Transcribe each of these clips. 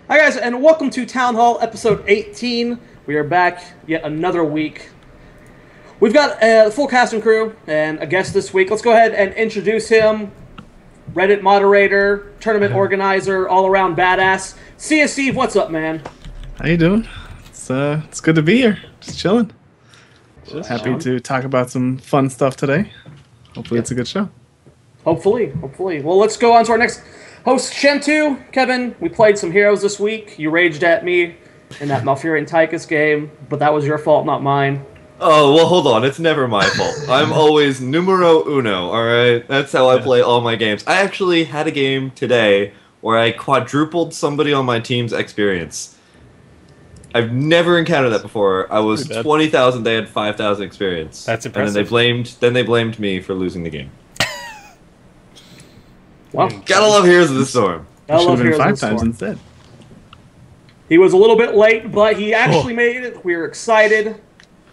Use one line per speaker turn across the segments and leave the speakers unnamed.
Hi guys, and welcome to Town Hall episode 18. We are back yet another week. We've got a full cast and crew and a guest this week. Let's go ahead and introduce him. Reddit moderator, tournament organizer, all-around badass. CyaSteve, what's up, man?
How you doing? It's good to be here. Just chilling. Happy to talk about some fun stuff today. Hopefully it's a good show.
Hopefully. Well, let's go on to our next host, Shentu. Kevin, we played some heroes this week. You raged at me in that Malfurion Tychus game, but that was your fault, not mine.
Oh, well, hold on. It's never my fault. I'm always numero uno, alright? That's how I play all my games. I actually had a game today where I quadrupled somebody on my team's experience. I've never encountered that before. I was 20,000, they had 5,000 experience.
That's impressive.
And then they blamed me for losing the game.
Well,
gotta love Heroes of the Storm.
It should have been 5 times instead.
He was a little bit late, but he actually made it. We were excited.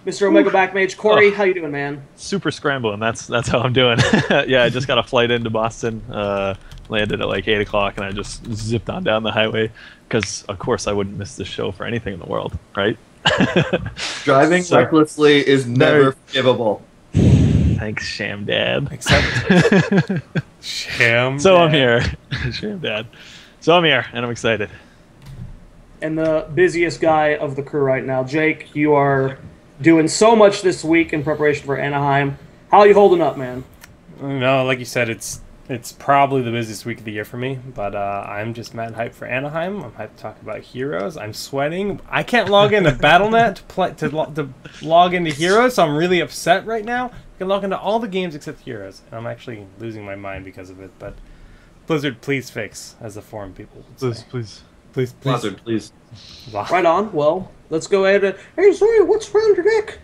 Mr. Omega Backmage, Corey, how you doing, man?
Super scrambling. That's how I'm doing. Yeah, I just got a flight into Boston. Landed at like 8 o'clock, and I just zipped on down the highway because, of course, I wouldn't miss this show for anything in the world, right?
Driving recklessly is never forgivable.
Thanks, Sham Dad.
Sham.
So I'm here, Sham Dad. So I'm here, and I'm excited.
And the busiest guy of the crew right now, Jake. You are doing so much this week in preparation for Anaheim. How are you holding up, man?
No, like you said, it's probably the busiest week of the year for me, but I'm just mad hyped for Anaheim. I'm hyped to talk about Heroes. I'm sweating. I can't log into BattleNet to log into Heroes, so I'm really upset right now. I can log into all the games except Heroes, and I'm actually losing my mind because of it. But Blizzard, please fix, as the forum people would say.
Please.
Blizzard, please.
Right on. Well, let's go ahead and... Hey, sorry, what's around your neck?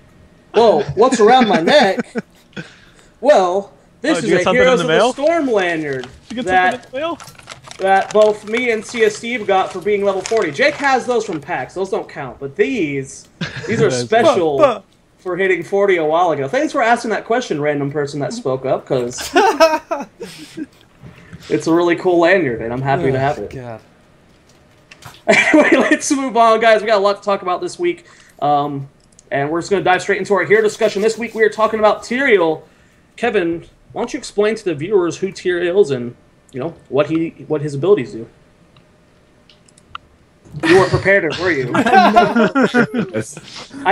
Whoa, what's around my neck? Well, this is a Heroes of the Storm lanyard that both me and CyaSteve got for being level 40. Jake has those from packs. Those don't count. But these are special for hitting 40 a while ago. Thanks for asking that question, random person that spoke up, because it's a really cool lanyard, and I'm happy to have it.
God.
Anyway, let's move on, guys. We got a lot to talk about this week, and we're just going to dive straight into our hero discussion. This week we are talking about Tyrael. Kevin, why don't you explain to the viewers who Tyrael is and what his abilities do? You weren't prepared, were you? I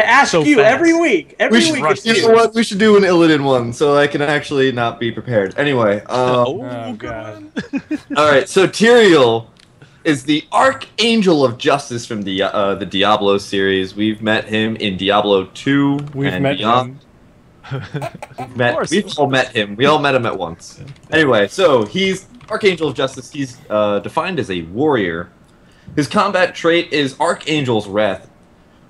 ask you every week. Every week.
You know what? We should do an Illidan one so I can actually not be prepared. Anyway.
Oh God.
All right. So Tyrael is the Archangel of Justice from the Diablo series. We've met him in Diablo 2 and beyond. We've all met him. We all met him at once. Anyway, so he's Archangel of Justice. He's defined as a warrior. His combat trait is Archangel's Wrath.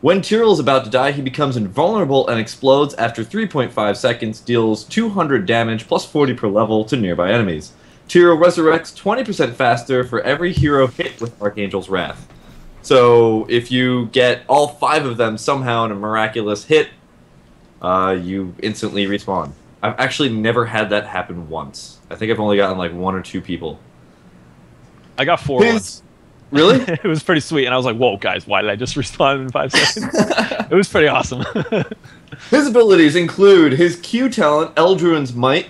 When Tyrael is about to die, he becomes invulnerable and explodes after 3.5 seconds, deals 200 damage plus 40 per level to nearby enemies. Tyrael resurrects 20% faster for every hero hit with Archangel's Wrath. So if you get all 5 of them somehow in a miraculous hit, you instantly respawn. I've actually never had that happen once. I think I've only gotten like 1 or 2 people.
I got 4 once.
Really?
It was pretty sweet, and I was like, whoa, guys, why did I just respawn in 5 seconds? It was pretty awesome.
His abilities include his Q talent, Eldruin's Might.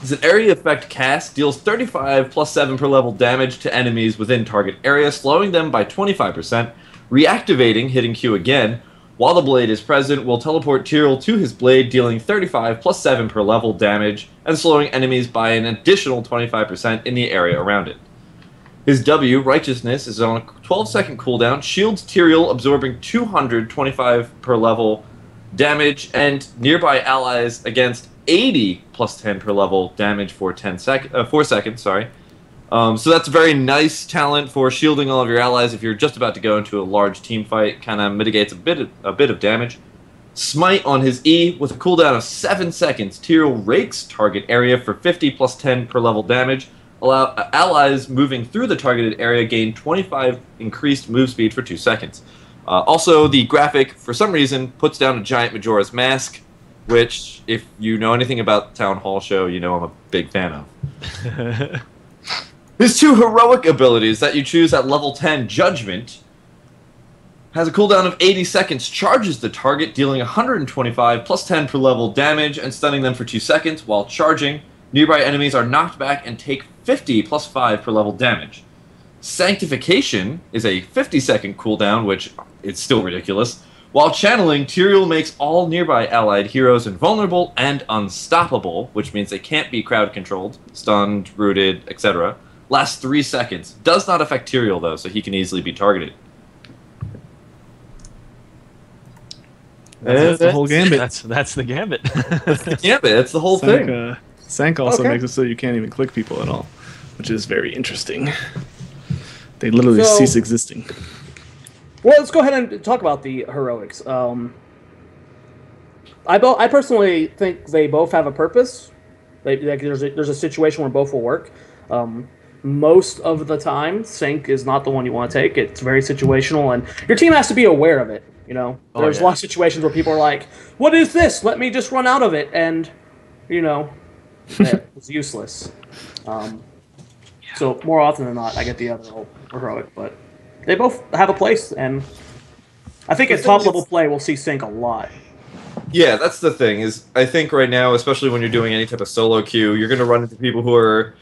It's an area effect cast, deals 35 plus 7 per level damage to enemies within target area, slowing them by 25%. Reactivating, hitting Q again. While the blade is present, will teleport Tyrael to his blade, dealing 35 plus 7 per level damage, and slowing enemies by an additional 25% in the area around it. His W, Righteousness, is on a 12-second cooldown, shields Tyrael, absorbing 225 per level damage, and nearby allies against 80 plus 10 per level damage for 4 seconds. So that's a very nice talent for shielding all of your allies if you're just about to go into a large team fight. Kind of mitigates a bit of damage. Smite on his E with a cooldown of 7 seconds. Tyrael rakes target area for 50 plus 10 per level damage. Allow allies moving through the targeted area gain 25 increased move speed for 2 seconds. Also, the graphic, for some reason, puts down a giant Majora's Mask, which, if you know anything about the Town Hall show, you know I'm a big fan of. His 2 heroic abilities that you choose at level 10, Judgment, has a cooldown of 80 seconds, charges the target, dealing 125 plus 10 per level damage and stunning them for 2 seconds. While charging, nearby enemies are knocked back and take 50 plus 5 per level damage. Sanctification is a 50-second cooldown, which is still ridiculous. While channeling, Tyrael makes all nearby allied heroes invulnerable and unstoppable, which means they can't be crowd-controlled, stunned, rooted, etc. Lasts 3 seconds. Does not affect Tyrael, though, so he can easily be targeted.
That's the whole gambit.
That's the gambit.
That's the gambit. That's the whole thing.
Sank also makes it so you can't even click people at all, which is very interesting. They literally cease existing.
Well, let's go ahead and talk about the heroics. I personally think they both have a purpose. There's a situation where both will work. Most of the time, Sync is not the one you want to take. It's very situational, and your team has to be aware of it. You know, there's a lot of situations where people are like, "What is this? Let me just run out of it," and it's useless. So more often than not, I get the other heroic, but they both have a place, and I think at top level play, we'll see Sync a lot.
Yeah, that's the thing. Is I think right now, especially when you're doing any type of solo queue, you're going to run into people who are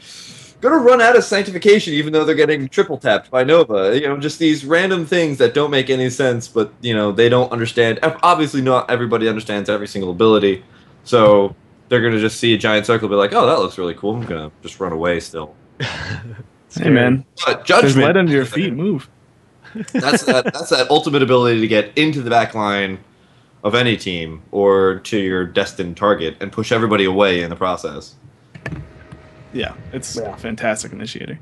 going to run out of sanctification, even though they're getting triple tapped by Nova. Just these random things that don't make any sense, but they don't understand. Obviously, not everybody understands every single ability, so they're going to just see a giant circle, and be like, "Oh, that looks really cool. I'm going to just run away still."
Hey man,
but Judgment,
there's lead under your feet. Move.
That's that ultimate ability to get into the back line of any team or to your destined target and push everybody away in the process.
Yeah, it's a fantastic initiator.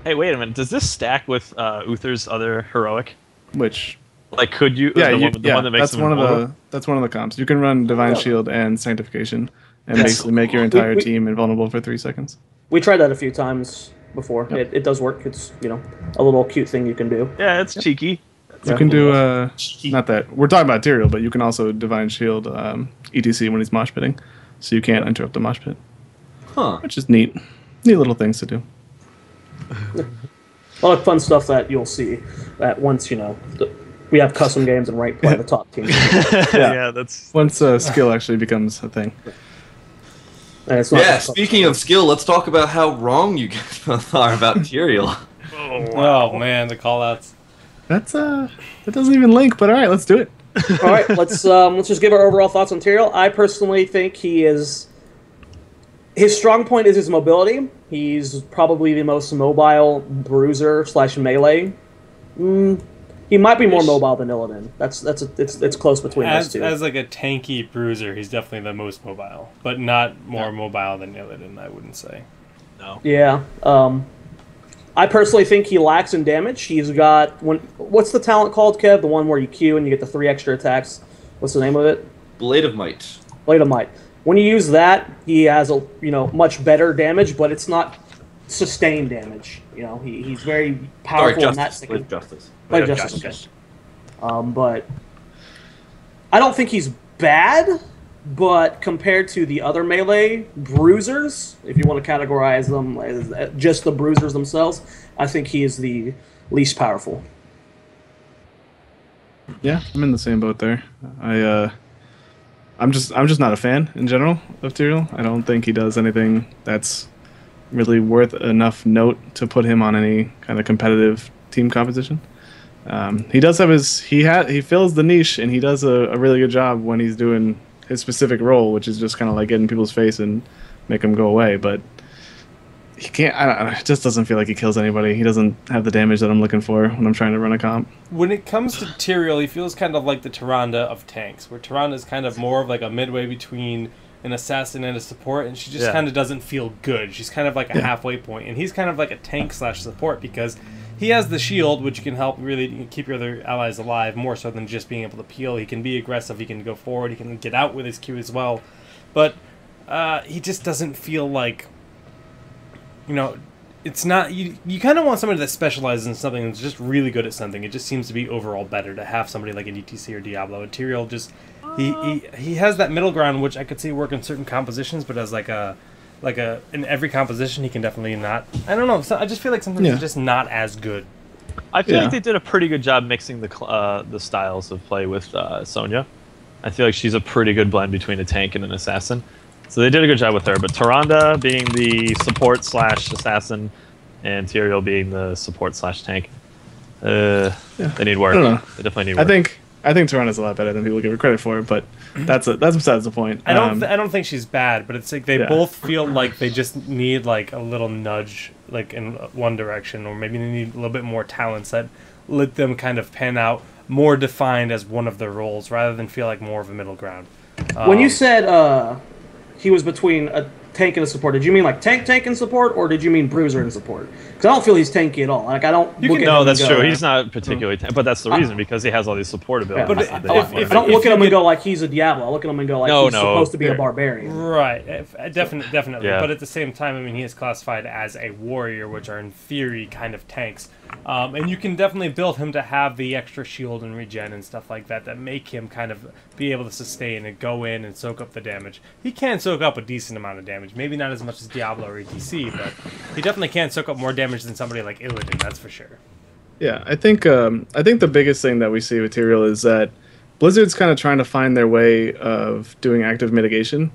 Hey, wait a minute. Does this stack with Uther's other heroic?
Which,
like, could you?
Yeah,
the one that makes
that's one of the comps. You can run Divine Shield and Sanctification, and basically make your entire team invulnerable for 3 seconds.
We tried that a few times before. Yep. It does work. It's a little cute thing you can do.
Yeah, it's cheeky.
You can do not that we're talking about Tyrael, but you can also Divine Shield ETC when he's mosh pitting, so you can't interrupt the mosh pit.
Huh?
Which is neat. Neat little things to do.
A lot of fun stuff that you'll see that once we have custom games and rank play the top team.
Yeah, that's
once skill actually becomes a thing.
Speaking of skill, let's talk about how wrong you guys both are about Tyrael.
Oh man, the callouts.
That doesn't even link, but all right, let's do it.
All right, let's just give our overall thoughts on Tyrael. I personally think his strong point is his mobility. He's probably the most mobile bruiser / melee. He might be more mobile than Illidan. It's close between those two.
As like a tanky bruiser, he's definitely the most mobile, but not more mobile than Illidan, I wouldn't say.
No.
Yeah. I personally think he lacks in damage. He's got what's the talent called, Kev? The one where you Q and you get the 3 extra attacks. What's the name of it?
Blade of Might.
Blade of Might. When you use that, he has a much better damage, but it's not sustained damage. He's very powerful in that.
Blade of Justice.
Blade of Justice. Okay. But I don't think he's bad. But compared to the other melee bruisers, if you want to categorize them as just the bruisers themselves, I think he is the least powerful.
Yeah, I'm in the same boat there. I'm just not a fan in general of Tyrael. I don't think he does anything that's really worth enough note to put him on any kind of competitive team composition. He does have he fills the niche, and he does a really good job when he's doing his specific role, which is just kind of like get in people's face and make them go away. But he can't. It just doesn't feel like he kills anybody. He doesn't have the damage that I'm looking for when I'm trying to run a comp.
When it comes to Tyrael, he feels kind of like the Tyrande of tanks, where Tyrande is kind of more of like a midway between an assassin and a support, and she just kind of doesn't feel good. She's kind of like a halfway point, and he's kind of like a tank / support because he has the shield, which can help really keep your other allies alive more so than just being able to peel. He can be aggressive. He can go forward. He can get out with his Q as well. But he just doesn't feel like, it's not... You kind of want somebody that specializes in something and is just really good at something. It just seems to be overall better to have somebody like an ETC or Diablo. And Tyrael just... He has that middle ground, which I could see work in certain compositions, but as like a in every composition he can definitely not. I don't know. So I just feel like sometimes he's just not as good.
I feel like they did a pretty good job mixing the styles of play with Sonya. I feel like she's a pretty good blend between a tank and an assassin. So they did a good job with her. But Tyrande being the support / assassin, and Tyrael being the support / tank, they need work.
I don't know.
They definitely need work.
I think Tyrande's a lot better than people give her credit for, but that's besides the point.
I don't think she's bad, but it's like they both feel like they just need like a little nudge, like in one direction, or maybe they need a little bit more talents that let them kind of pan out more defined as one of their roles, rather than feel like more of a middle ground.
When you said he was between a tank and a support, did you mean like tank and support, or did you mean bruiser and support? Because I don't feel he's tanky at all. Like I don't.
No, that's true. He's not particularly tanky, but that's the reason, because he has all these support abilities.
But
if I don't look at him and go like he's a Diablo, I look at him and go like he's supposed to be a barbarian.
Right, definitely.
Yeah.
But at the same time, I mean, he is classified as a warrior, which are in theory kind of tanks. And you can definitely build him to have the extra shield and regen and stuff like that that make him kind of be able to sustain and go in and soak up the damage. He can soak up a decent amount of damage. Maybe not as much as Diablo or ETC, but he definitely can soak up more damage than somebody like Illidan, that's for sure.
Yeah, I think the biggest thing that we see with Tyrael is that Blizzard's kind of trying to find their way of doing active mitigation.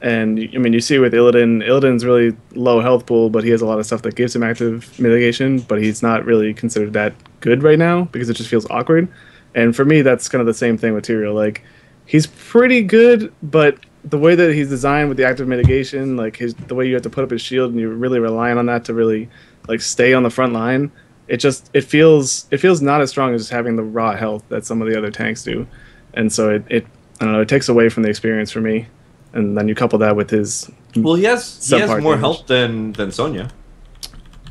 And, I mean, you see with Illidan, Illidan's really low health pool, but he has a lot of stuff that gives him active mitigation, but he's not really considered that good right now because it just feels awkward. And for me, that's kind of the same thing with Tyrael. Like, he's pretty good, but the way that he's designed with the active mitigation, like the way you have to put up his shield and you're really relying on that to really, like, stay on the front line, it feels not as strong as just having the raw health that some of the other tanks do. And so it I don't know, it takes away from the experience for me. And then you couple that with his
he has more health than Sonya.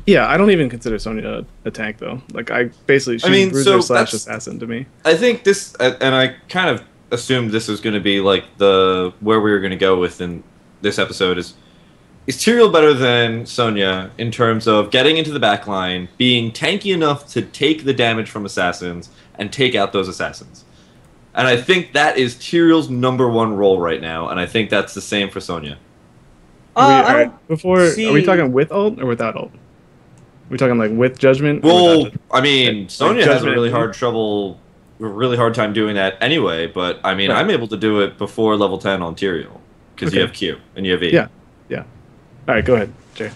Yeah, I don't even consider Sonya a tank though. Like she's bruiser / assassin to me.
I think this, and I kind of assumed this was going to be like where we were going to go within this episode is Tyrael better than Sonya in terms of getting into the back line, being tanky enough to take the damage from assassins and take out those assassins. And I think that is Tyrael's #1 role right now, and I think that's the same for Sonya.
Are we talking with ult or without ult? Are we talking like with judgment?
Well, I mean, Sonya has a really hard time doing that anyway, but I mean, I'm able to do it before level 10 on Tyrael, because you have Q and you have E.
Yeah. All right, go ahead, Jay.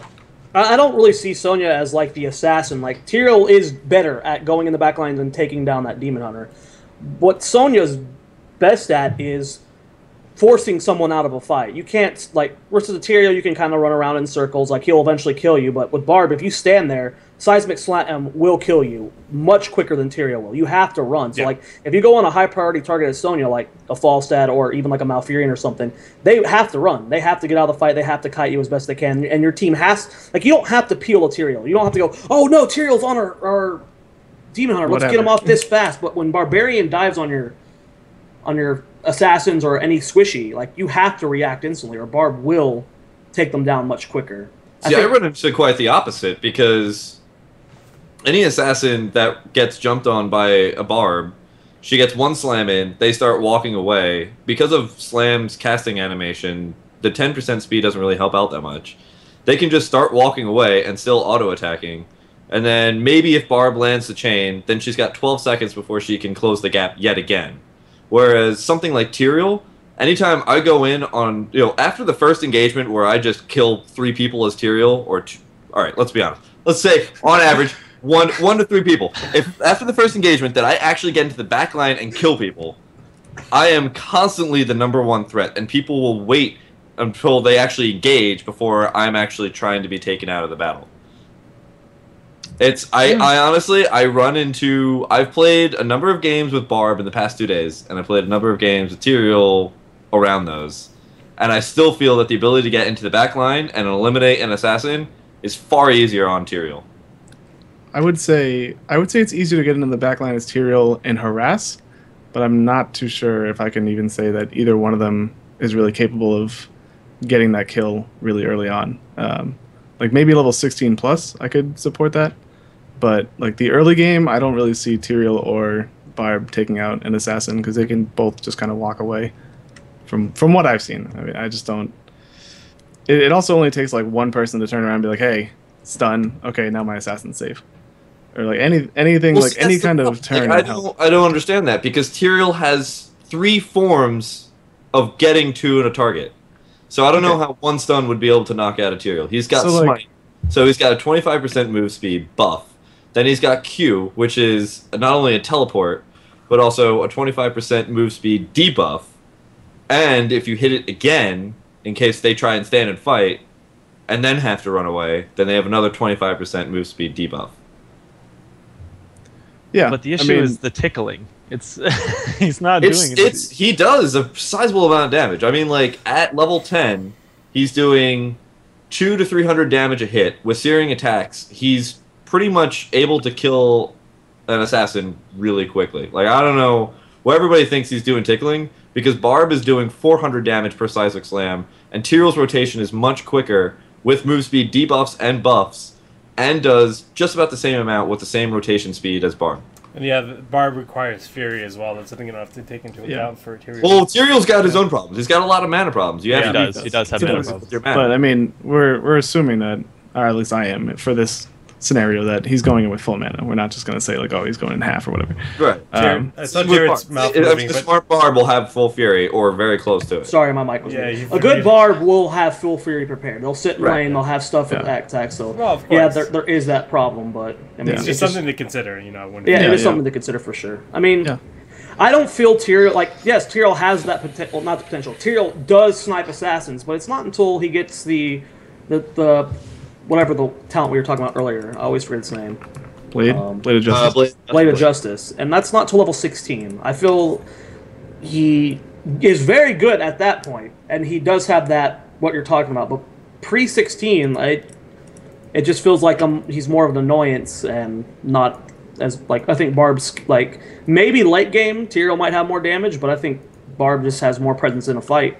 I don't really see Sonya as like the assassin. Like Tyrael is better at going in the back lines and taking down that demon hunter. What Sonya's best at is forcing someone out of a fight. You can't, like, versus a Tyrael, you can kind of run around in circles, like, he'll eventually kill you, but with Barb, if you stand there, Seismic Slam will kill you much quicker than Tyrael will. You have to run. So, like, if you go on a high-priority target as Sonya, like a Falstad or even like a Malfurion or something, they have to run. They have to get out of the fight. They have to kite you as best they can, and your team has, like, you don't have to peel a Tyrael. You don't have to go, oh, no, Tyrael's on our Demon Hunter, let's get him off this fast. But when Barbarian dives on your assassins or any squishy, like, you have to react instantly, or Barb will take them down much quicker.
I run into quite the opposite, because any assassin that gets jumped on by a Barb, she gets one slam in, they start walking away. Because of Slam's casting animation, the 10% speed doesn't really help out that much. They can just start walking away and still auto-attacking. And then maybe if Barb lands the chain, then she's got 12 seconds before she can close the gap yet again. Whereas something like Tyrael, anytime I go in on, after the first engagement where I just kill 3 people as Tyrael, or all right, let's be honest. Let's say, on average, one to 3 people. If after the first engagement that I actually get into the back line and kill people, I am constantly the #1 threat, and people will wait until they actually engage before I'm actually trying to be taken out of the battle. I honestly, I've played a number of games with Barb in the past 2 days, and I played a number of games with Tyrael around those. And I still feel that the ability to get into the back line and eliminate an assassin is far easier on Tyrael.
I would say it's easier to get into the back line as Tyrael and harass, but I'm not too sure if I can even say that either one of them is really capable of getting that kill really early on. Like maybe level 16 plus, I could support that. But like the early game, I don't really see Tyrael or Barb taking out an assassin, because they can both just kind of walk away. From what I've seen, I mean, I just don't. it also only takes like one person to turn around and be like, hey, stun. Okay, now my assassin's safe. Or like anything, well, like any kind of turn.
Like, I don't understand that, because Tyrael has 3 forms of getting to a target. So I don't know how one stun would be able to knock out a Tyrael. He's got Smite. Like, so he's got a 25% move speed buff. Then he's got Q, which is not only a teleport, but also a 25% move speed debuff. And if you hit it again, in case they try and stand and fight, and then have to run away, then they have another 25% move speed debuff.
Yeah, but the issue is the tickling. It's he's not doing it.
He does a sizable amount of damage. I mean, like at level 10, he's doing 200 to 300 damage a hit with searing attacks. He's pretty much able to kill an assassin really quickly. Like, I don't know what everybody thinks he's doing tickling, because Barb is doing 400 damage per Seismic Slam, and Tyrael's rotation is much quicker with move speed debuffs and buffs, and does just about the same amount with the same rotation speed as Barb.
And yeah, Barb requires Fury as well. That's something you don't have to take into account for Tyrael.
Well, Tyrael's got his own problems. He's got a lot of mana problems.
He does have mana problems.
But I mean, we're assuming that, or at least I am, for this scenario, that he's going in with full mana. We're not just going to say like, oh, he's going in half or whatever.
Right.
I saw Jared's mouth moving,
a smart Barb will have full Fury or very close to it.
Sorry, my mic was a good Barb will have full Fury prepared. They'll sit in lane. They'll have stuff with attack. So
well, of course.
Yeah, there is that problem, but I mean,
it's just something to consider. You know,
it is something to consider for sure. I mean. Yeah. I don't feel Tyrael, like, yes, Tyrael has that potential, well, not the potential. Tyrael does snipe assassins, but it's not until he gets the whatever the talent we were talking about earlier. I always forget its name.
Blade of Justice.
Blade of Justice. And that's not till level 16. I feel he is very good at that point, and he does have that, what you're talking about. But pre-16, it just feels like he's more of an annoyance and not as, like, I think Barb's, like, maybe late game, Tyrael might have more damage, but I think Barb just has more presence in a fight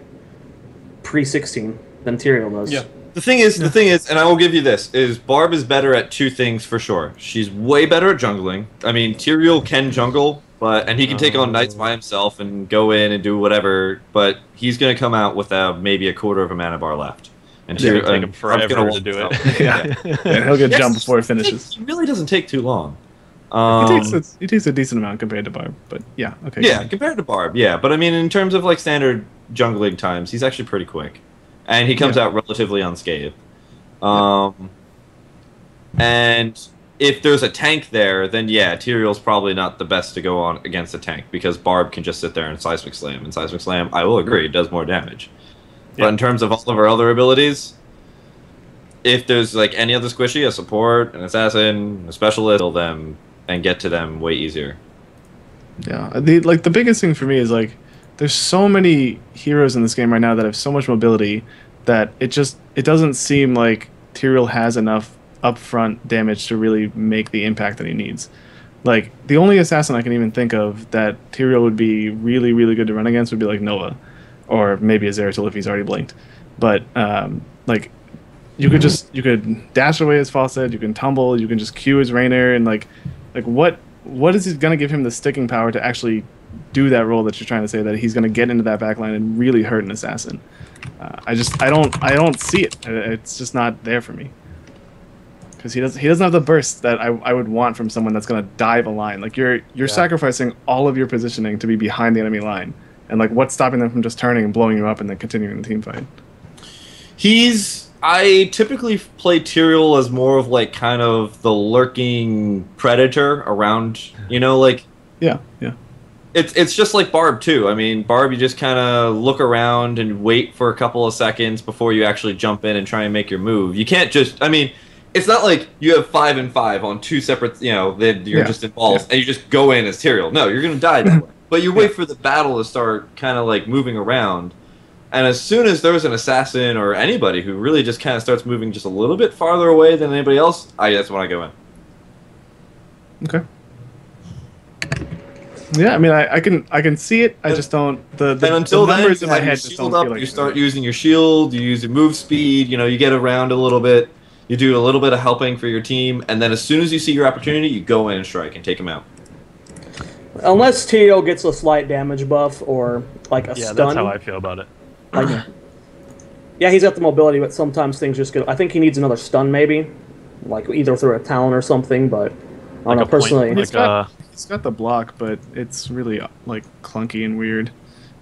pre-16 than Tyrael does.
Yeah. The thing is, and I will give you this, is Barb is better at 2 things for sure. She's way better at jungling. I mean, Tyrael can jungle, and he can take on knights by himself and go in and do whatever, but he's going to come out with maybe a quarter of a mana bar left. And
Tyrael take him forever to do it.
Yeah, he'll get jump before it finishes.
It really doesn't take too long.
He takes a decent amount compared to Barb, but yeah, okay.
Yeah, compared to Barb, yeah. But I mean, in terms of like standard jungling times, he's actually pretty quick. And he comes out relatively unscathed. And if there's a tank there, then yeah, Tyrael's probably not the best to go on against a tank, because Barb can just sit there and Seismic Slam. And Seismic Slam, I will agree, does more damage. Yeah. But in terms of all of our other abilities, if there's like any other squishy, a support, an assassin, a specialist, kill them and get to them way easier.
Yeah, the biggest thing for me is like, there's so many heroes in this game right now that have so much mobility that it doesn't seem like Tyrael has enough upfront damage to really make the impact that he needs. Like, the only assassin I can even think of that Tyrael would be really, really good to run against would be like Nova, or maybe a Zeratul if he's already blinked. But like, you could dash away his faucet, you can tumble, you can just Q his Rainer, and like what is it gonna give him the sticking power to actually do that role that you're trying to say, that he's gonna get into that backline and really hurt an assassin? I don't see it. It's just not there for me. Because he doesn't have the burst that I would want from someone that's gonna dive a line. Like, you're sacrificing all of your positioning to be behind the enemy line, and like, what's stopping them from just turning and blowing you up and then continuing the team fight?
I typically play Tyrael as more of like kind of the lurking predator around, you know, like
yeah.
It's just like Barb too. I mean, Barb, you just kind of look around and wait for a couple of seconds before you actually jump in and try and make your move. You can't just, I mean, it's not like you have 5 and 5 on 2 separate, you know, you're just involved and you just go in as Tyrael. No, you're gonna die that way. But you wait for the battle to start kind of like moving around. And as soon as there's an assassin or anybody who really just kind of starts moving just a little bit farther away than anybody else, that's when I go in.
Okay. Yeah, I mean, I can see it. I just don't. The numbers in my head just don't feel like.
You start using your shield. You use your move speed. You know, you get around a little bit. You do a little bit of helping for your team, and then as soon as you see your opportunity, you go in and strike and take them out.
Unless Tyrael gets a slight damage buff or like a stun.
Yeah, that's how I feel about it.
Like, Yeah, he's got the mobility, but sometimes things just get... I think he needs another stun, maybe. Like, either through a talent or something, but... I don't know, personally...
He's got the block, but it's really, like, clunky and weird.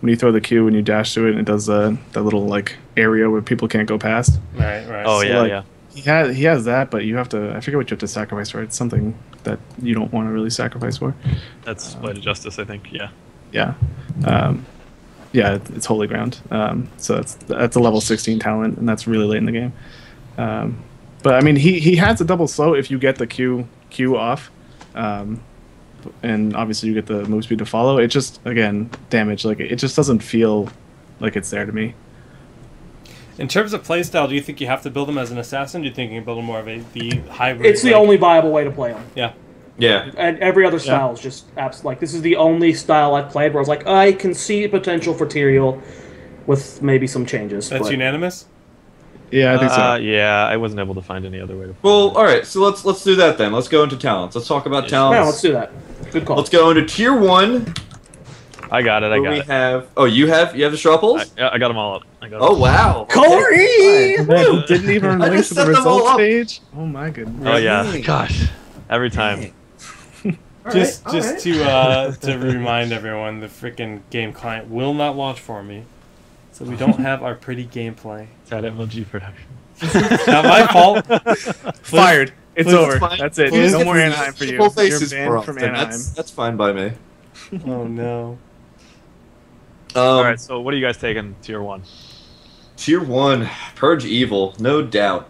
When you throw the Q and you dash to it, and it does that little, like, area where people can't go past.
Right.
Oh,
so,
yeah,
like,
yeah.
He has that, but you have to... I forget what you have to sacrifice for. It's something that you don't want to really sacrifice for.
That's Blade of Justice, I think, yeah.
Yeah. Yeah, it's Holy Ground. So that's a level 16 talent, and that's really late in the game. But I mean, he has a double slow if you get the Q off, and obviously you get the move speed to follow. It just, again, damage. Like, it just doesn't feel like it's there to me.
In terms of playstyle, do you think you have to build him as an assassin? Do you think you can build him more of the hybrid?
It's the only viable way to play him.
Yeah.
Yeah.
And every other style is just like, this is the only style I've played where I was like, I can see potential for Tyrael with maybe some changes.
That's unanimous?
Yeah, I think so.
Yeah, I wasn't able to find any other way to play.
Well, all right. So let's do that then. Let's go into talents. Let's talk about talents.
Yeah, let's do that. Good call.
Let's go into tier 1.
I got it.
We have. Oh, you have the shuffles?
I got them all up.
Oh wow,
Corey!
Man, didn't even
I
link
just
to the
set them all
results
up.
page. Oh my goodness.
Oh yeah, gosh, every time.
Just to remind everyone, the freaking game client will not launch for me, so we don't have our pretty gameplay.
It's at MLG production.
Not my fault.
Fired. It's over.
Fine.
That's it.
Please
No
get
more
the
Anaheim for you.
full faces
You're
for
banned
us,
from
then
Anaheim.
that's fine by me.
Oh no.
All right, so what are you guys taking tier 1?
Tier 1, Purge Evil, no doubt.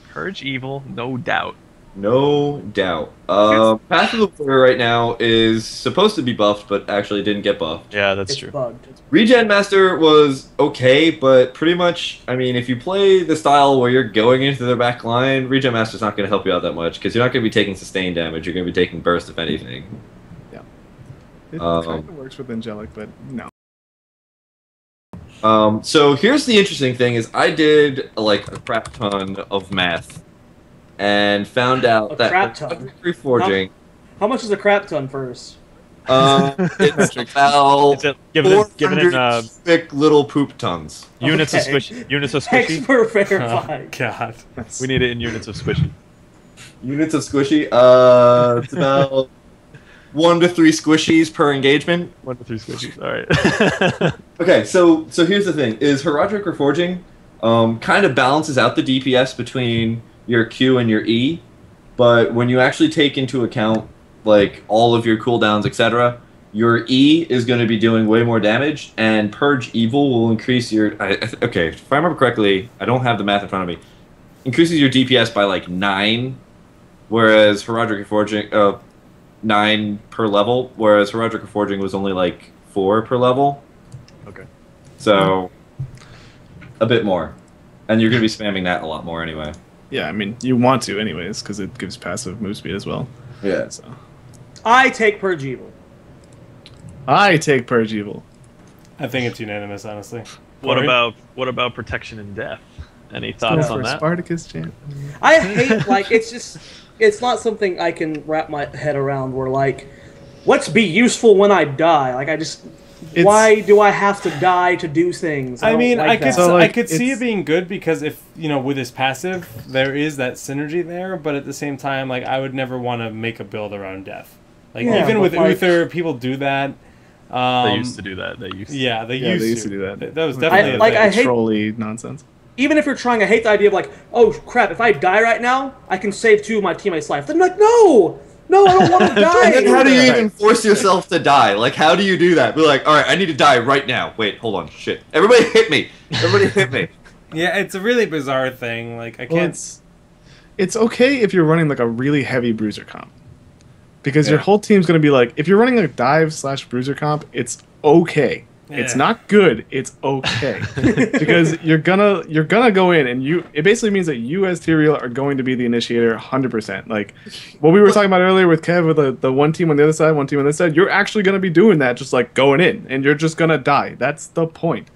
Purge Evil, no doubt.
No doubt. Path of the Warrior right now is supposed to be buffed, but actually didn't get buffed.
Yeah, that's
It's
true.
bugged.
Regen Master was okay, but pretty much, I mean, if you play the style where you're going into their back line, Regen Master's not going to help you out that much, because you're not going to be taking sustained damage, you're going to be taking burst, if anything.
Yeah. It kind of works with Angelic, but no.
So here's the interesting thing is I did like a crap ton of math and found out that
crap ton?
reforging
How much is a crap ton first?
it's about
Given in
400 thick little poop tons.
units of
Okay.
squishy. Units of squishy.
Expert verified.
Oh, God.
We need it in units of squishy.
Units of squishy. It's about 1 to 3 squishies per engagement.
1 to 3 squishies. All right.
Okay, so here's the thing: is Heraldric Reforging kind of balances out the DPS between your Q and your E, but when you actually take into account like all of your cooldowns, etc., your E is going to be doing way more damage, and Purge Evil will increase your. Okay, if I remember correctly, I don't have the math in front of me. Increases your DPS by like 9, whereas Heraldric Reforging 9 per level, whereas Heraldric Reforging was only like 4 per level.
Okay.
So, a bit more. And you're going to be spamming that a lot more anyway.
Yeah, I mean, you want to anyways, because it gives passive move speed as well.
Yeah.
So
I take Purge Evil.
I take Purge Evil.
I think it's unanimous, honestly.
What
Corey?
about protection and death? Any thoughts on
For
that?
Spartacus champ.
I hate, like, it's not something I can wrap my head around where, like, let's be useful when I die. Like, why do I have to die to do things?
I mean,
like that.
I could see it being good because if, with his passive, there is that synergy there, but at the same time, like, I would never want to make a build around death. Like,
Yeah,
even
but
with
like-
Uther, people do that.
They used to do that. They used.
Yeah, they
Yeah,
used
they used to do that.
That was definitely a
like,
thing.
I hate-
trolly nonsense.
Even if you're trying, I hate the idea of, like, oh, crap, if I die right now, I can save 2 of my teammates' life. Then, like, no, I don't want to die.
And then how do you even force yourself to die? Like, how do you do that? Be like, alright, I need to die right now. Wait, hold on, shit. Everybody hit me. Everybody hit me.
Yeah, it's a really bizarre thing. Like, I
Well,
can't...
it's okay if you're running like a really heavy bruiser comp, because your
Yeah.
whole team's gonna be like, if you're running a dive/bruiser comp, it's okay. It's
Yeah.
not good. It's okay because you're gonna go in and it basically means that you as Tyrael are going to be the initiator 100%. Like what we were talking about earlier with Kev with the one team on the other side, one team on this side. You're actually gonna be doing that, just like going in, and you're just gonna die. That's the point.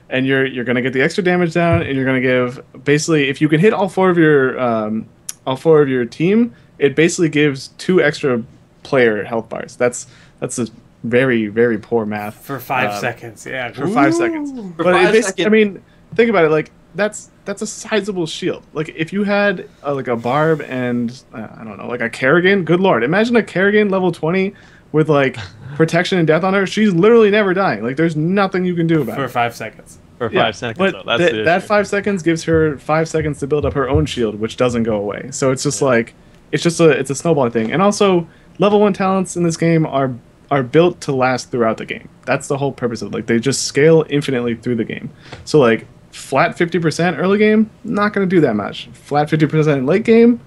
And you're gonna get the extra damage down, and you're gonna give basically if you can hit all four of your team, it basically gives 2 extra player health bars. That's a very, very poor math.
For 5 seconds, yeah.
For 5 seconds.
For
But
5
it basically,
seconds.
I mean, think about it. Like, that's a sizable shield. Like if you had like a Barb and I don't know, like a Kerrigan. Good lord, imagine a Kerrigan level 20 with like protection and death on her. She's literally never dying. Like there's nothing you can do about it
for 5 seconds.
For 5 seconds,
but
though. That's the
that
issue.
5 seconds gives her 5 seconds to build up her own shield, which doesn't go away. So it's just like it's a snowball thing. And also, level 1 talents in this game are built to last throughout the game. That's the whole purpose of it. Like they just scale infinitely through the game. So like flat 50% early game, not going to do that much. Flat 50% late game,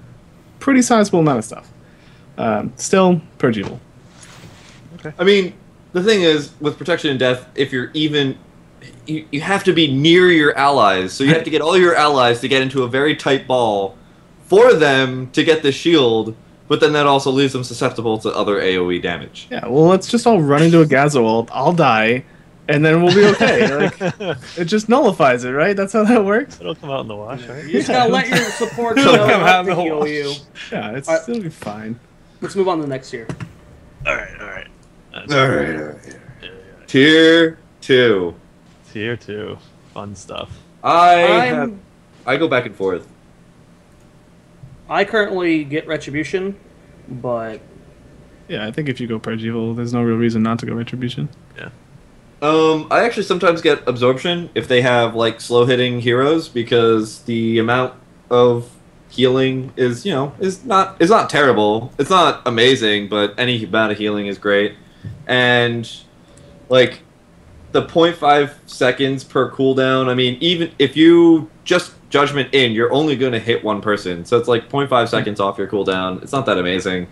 pretty sizable amount of stuff. Still purgeable.
Okay. I mean, the thing is with protection and death, if you're even you have to be near your allies, so you have to get all your allies to get into a very tight ball for them to get the shield, but then that also leaves them susceptible to other AoE damage.
Yeah, well, let's just all run into a Gazo ult, I'll die, and then we'll be okay. Like, it just nullifies it, right? That's how that works?
It'll come out in the wash, right?
You just gotta let your support know
Come out
how to
in the
heal
wash.
you.
Yeah, it'll be fine.
Let's move on to the next tier.
Alright.
Alright. Tier 2.
Tier 2. Fun stuff.
I go back and forth.
I currently get Retribution, but...
Yeah, I think if you go Purge Evil, there's no real reason not to go Retribution.
Yeah.
I actually sometimes get Absorption if they have like slow hitting heroes, because the amount of healing is not terrible. It's not amazing, but any amount of healing is great. And like the 0.5 seconds per cooldown, I mean, even if you just Judgment in, you're only going to hit one person. So it's like 0.5 seconds off your cooldown. It's not that amazing.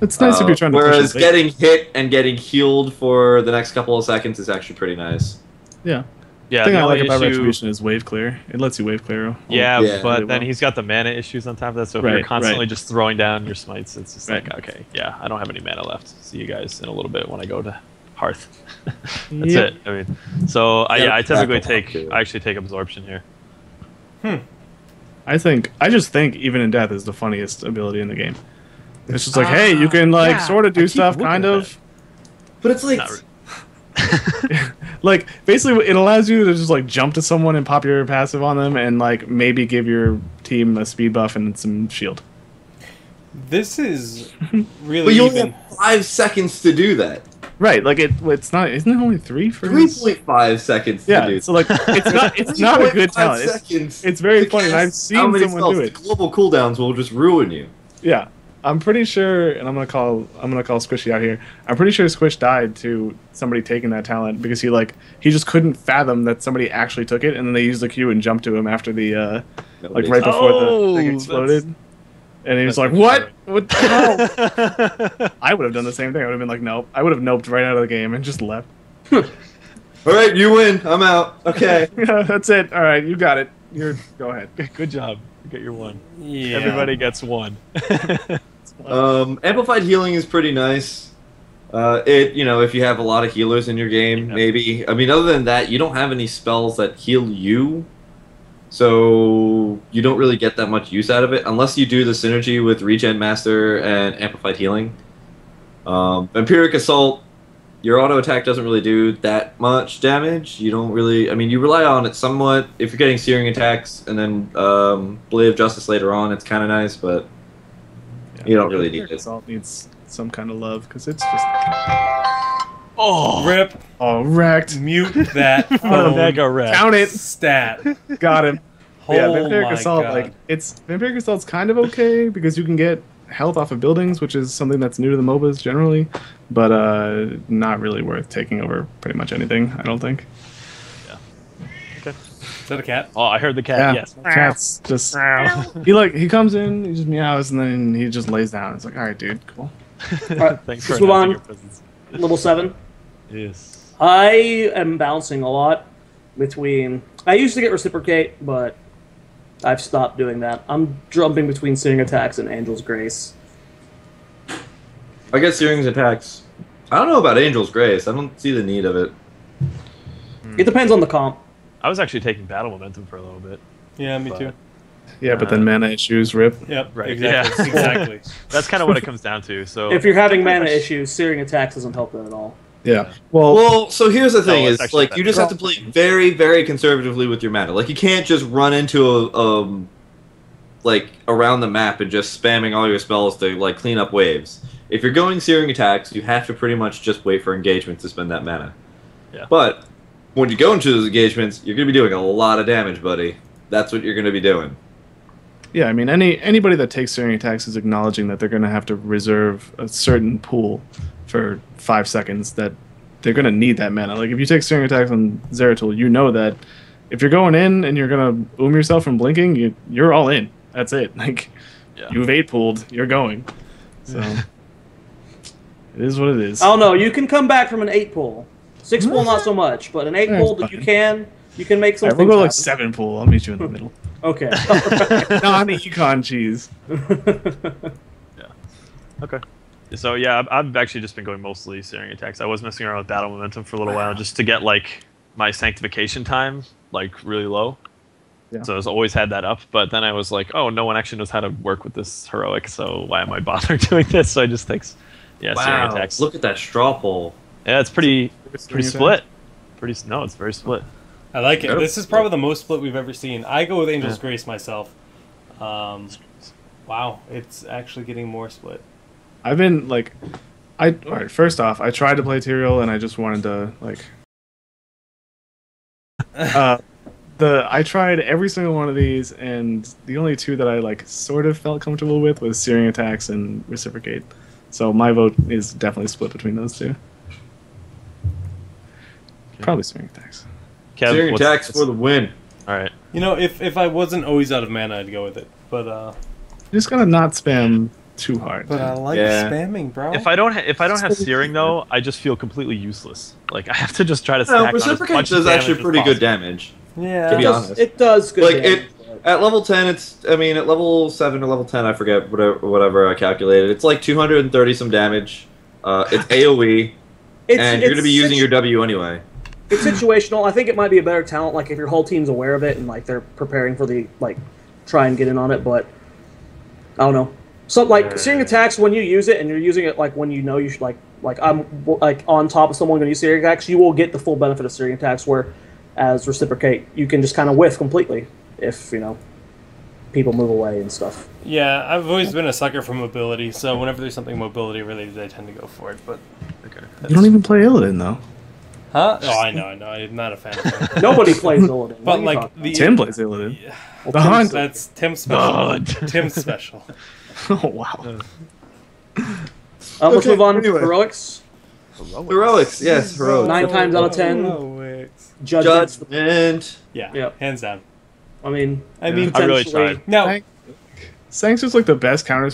It's nice if you're trying to
whereas
push it late.
getting hit and getting healed for the next couple of seconds is actually pretty nice.
Yeah.
Yeah,
The thing
the
I like
only
about
issue-
Retribution is wave clear. It lets you wave clear.
Yeah,
Yeah.
but
really
then
well.
he's got the mana issues on top of that, so if
Right,
you're constantly
right.
just throwing down your smites, it's just
Right.
like, okay, yeah, I don't have any mana left. See you guys in a little bit when I go to Hearth. That's
Yep.
it. I mean, so I typically
too.
I actually take Absorption here.
I just think Even in Death is the funniest ability in the game. It's just like, hey, you can like sort of do stuff, kind of.
But it's like
Not re-
Like basically, it allows you to just like jump to someone and pop your passive on them, and like maybe give your team a speed buff and some shield.
This is
but
really
you only
even.
have 5 seconds to do that.
Right? Like it's not. Isn't it only 3 for?
3.5 seconds to
Yeah.
do
So like, it's not a good
3.5
talent.
seconds
It's very
to
funny, and
cast
I've
how
seen
many
someone
spells.
do it.
The global cooldowns will just ruin you.
Yeah, I'm pretty sure, and I'm gonna call Squishy out here. I'm pretty sure Squish died to somebody taking that talent because he just couldn't fathom that somebody actually took it, and then they used the Q and jumped to him after the like right before the thing exploded, and he was like, "What? What the hell?" I would have done the same thing. I would have been like, "Nope." I would have noped right out of the game and just left.
All right, you win. I'm out. Okay.
Yeah, that's it. All right, you got it. Go ahead.
Good job. You get your 1.
Yeah.
Everybody gets 1.
Amplified healing is pretty nice. If you have a lot of healers in your game, maybe. I mean, other than that, you don't have any spells that heal you, so you don't really get that much use out of it unless you do the synergy with Regen Master and Amplified Healing. Vampiric Assault, your auto attack doesn't really do that much damage. You don't really. I mean, you rely on it somewhat if you're getting searing attacks, and then Blade of Justice later on. It's kind of nice, but you don't really need it.
Assault needs some kind of love because it's just
Rip.
wrecked.
Mute that phone.
Mega wreck.
Count it.
Stat.
Got him.
Oh
Yeah, Vampiric
my
Assault,
God.
like Vampiric Assault's kind of okay because you can get health off of buildings, which is something that's new to the MOBAs generally, but not really worth taking over pretty much anything, I don't think.
Is that a cat?
Oh, I heard the cat. Yes.
Cat's just he comes in, he just meows, and then he just lays down. It's like, all right, dude, cool.
All right,
Thanks
let's
for
move
announcing
on.
your presence.
Level 7.
Yes.
I am bouncing a lot between... I used to get Reciprocate, but I've stopped doing that. I'm jumping between Searing Attacks and Angel's Grace.
I get Searing's attacks. I don't know about Angel's Grace. I don't see the need of it.
It depends on the comp.
I was actually taking Battle Momentum for a little bit.
Yeah, me
But-
too.
Yeah, but then mana issues rip.
Yep.
Right,
Exactly.
yeah.
Exactly.
That's kind of what it comes down to. So
If you're having mana
much-
issues, Searing Attacks doesn't help that at all.
Yeah.
Well, so here's the thing:
it's
is like you just have to play very, very conservatively with your mana. Like you can't just run into like around the map and just spamming all your spells to like clean up waves. If you're going searing attacks, you have to pretty much just wait for engagement to spend that mana.
Yeah.
But when you go into those engagements, you're going to be doing a lot of damage, buddy. That's what you're going to be doing.
Yeah, I mean, anybody that takes searing attacks is acknowledging that they're going to have to reserve a certain pool for 5 seconds. That they're going to need that mana. Like if you take searing attacks on Zeratul, you know that if you're going in and you're going to yourself from blinking, you're all in. That's it. Like you've 8 pooled, you're going. So it is what it is.
Oh no, you can come back from an 8 pool. 6 pool, not so much, but an 8 pool that you can make some.
We'll go like 7 pool. I'll meet you in the middle.
Okay.
Non-econ cheese.
Yeah. Okay. So yeah, I've actually just been going mostly searing attacks. I was messing around with battle momentum for a little while just to get like my sanctification time like really low. Yeah. So I've always had that up, but then I was like, oh, no one actually knows how to work with this heroic, so why am I bothering doing this? So I just think, searing attacks.
Look at that straw poll.
Yeah, it's pretty split. No, it's very split.
I like it. This is probably the most split we've ever seen. I go with Angel's Grace myself. Wow, it's actually getting more split.
I've been like, alright. First off, I tried to play Tyrael and I just wanted to like. I tried every single one of these, and the only 2 that I like sort of felt comfortable with was searing attacks and reciprocate. So my vote is definitely split between those 2. Okay. Probably searing attacks.
Kev, searing attacks for the win.
All right.
You know, if I wasn't always out of mana, I'd go with it. But you
just gotta not spam too hard.
But I like spamming, bro.
If I don't have searing though, I just feel completely useless. Like I have to just try to stack on as much
reciprocate does actually pretty good damage.
Yeah,
to be honest,
it does good damage.
At level 10, at level 7 or level 10, I forget whatever I calculated. It's like 230 some damage. It's AOE, and you're going to be using your W anyway.
It's situational. I think it might be a better talent, like if your whole team's aware of it and like they're preparing for the try and get in on it. But I don't know. So like searing attacks, when you use it and you're using it like when you know you should like I'm like on top of someone going to use searing attacks, you will get the full benefit of searing attacks. Where as reciprocate, you can just kind of whiff completely if people move away and stuff.
Yeah, I've always been a sucker for mobility, so whenever there's something mobility related, I tend to go for it. But
okay, you don't even play Illidan though.
Huh? Oh, I know. I'm not a fan of it.
Nobody plays Illidan.
But like
Tim plays Illidan.
Yeah. Well, that's Tim's special. Tim's special.
Oh wow.
Let's move on to heroics.
Heroics, yes, heroics.
9 times out of 10.
Heroics.
Judgment.
Yeah, hands down.
I mean,
I really tried.
No.
Sank's just like the best counter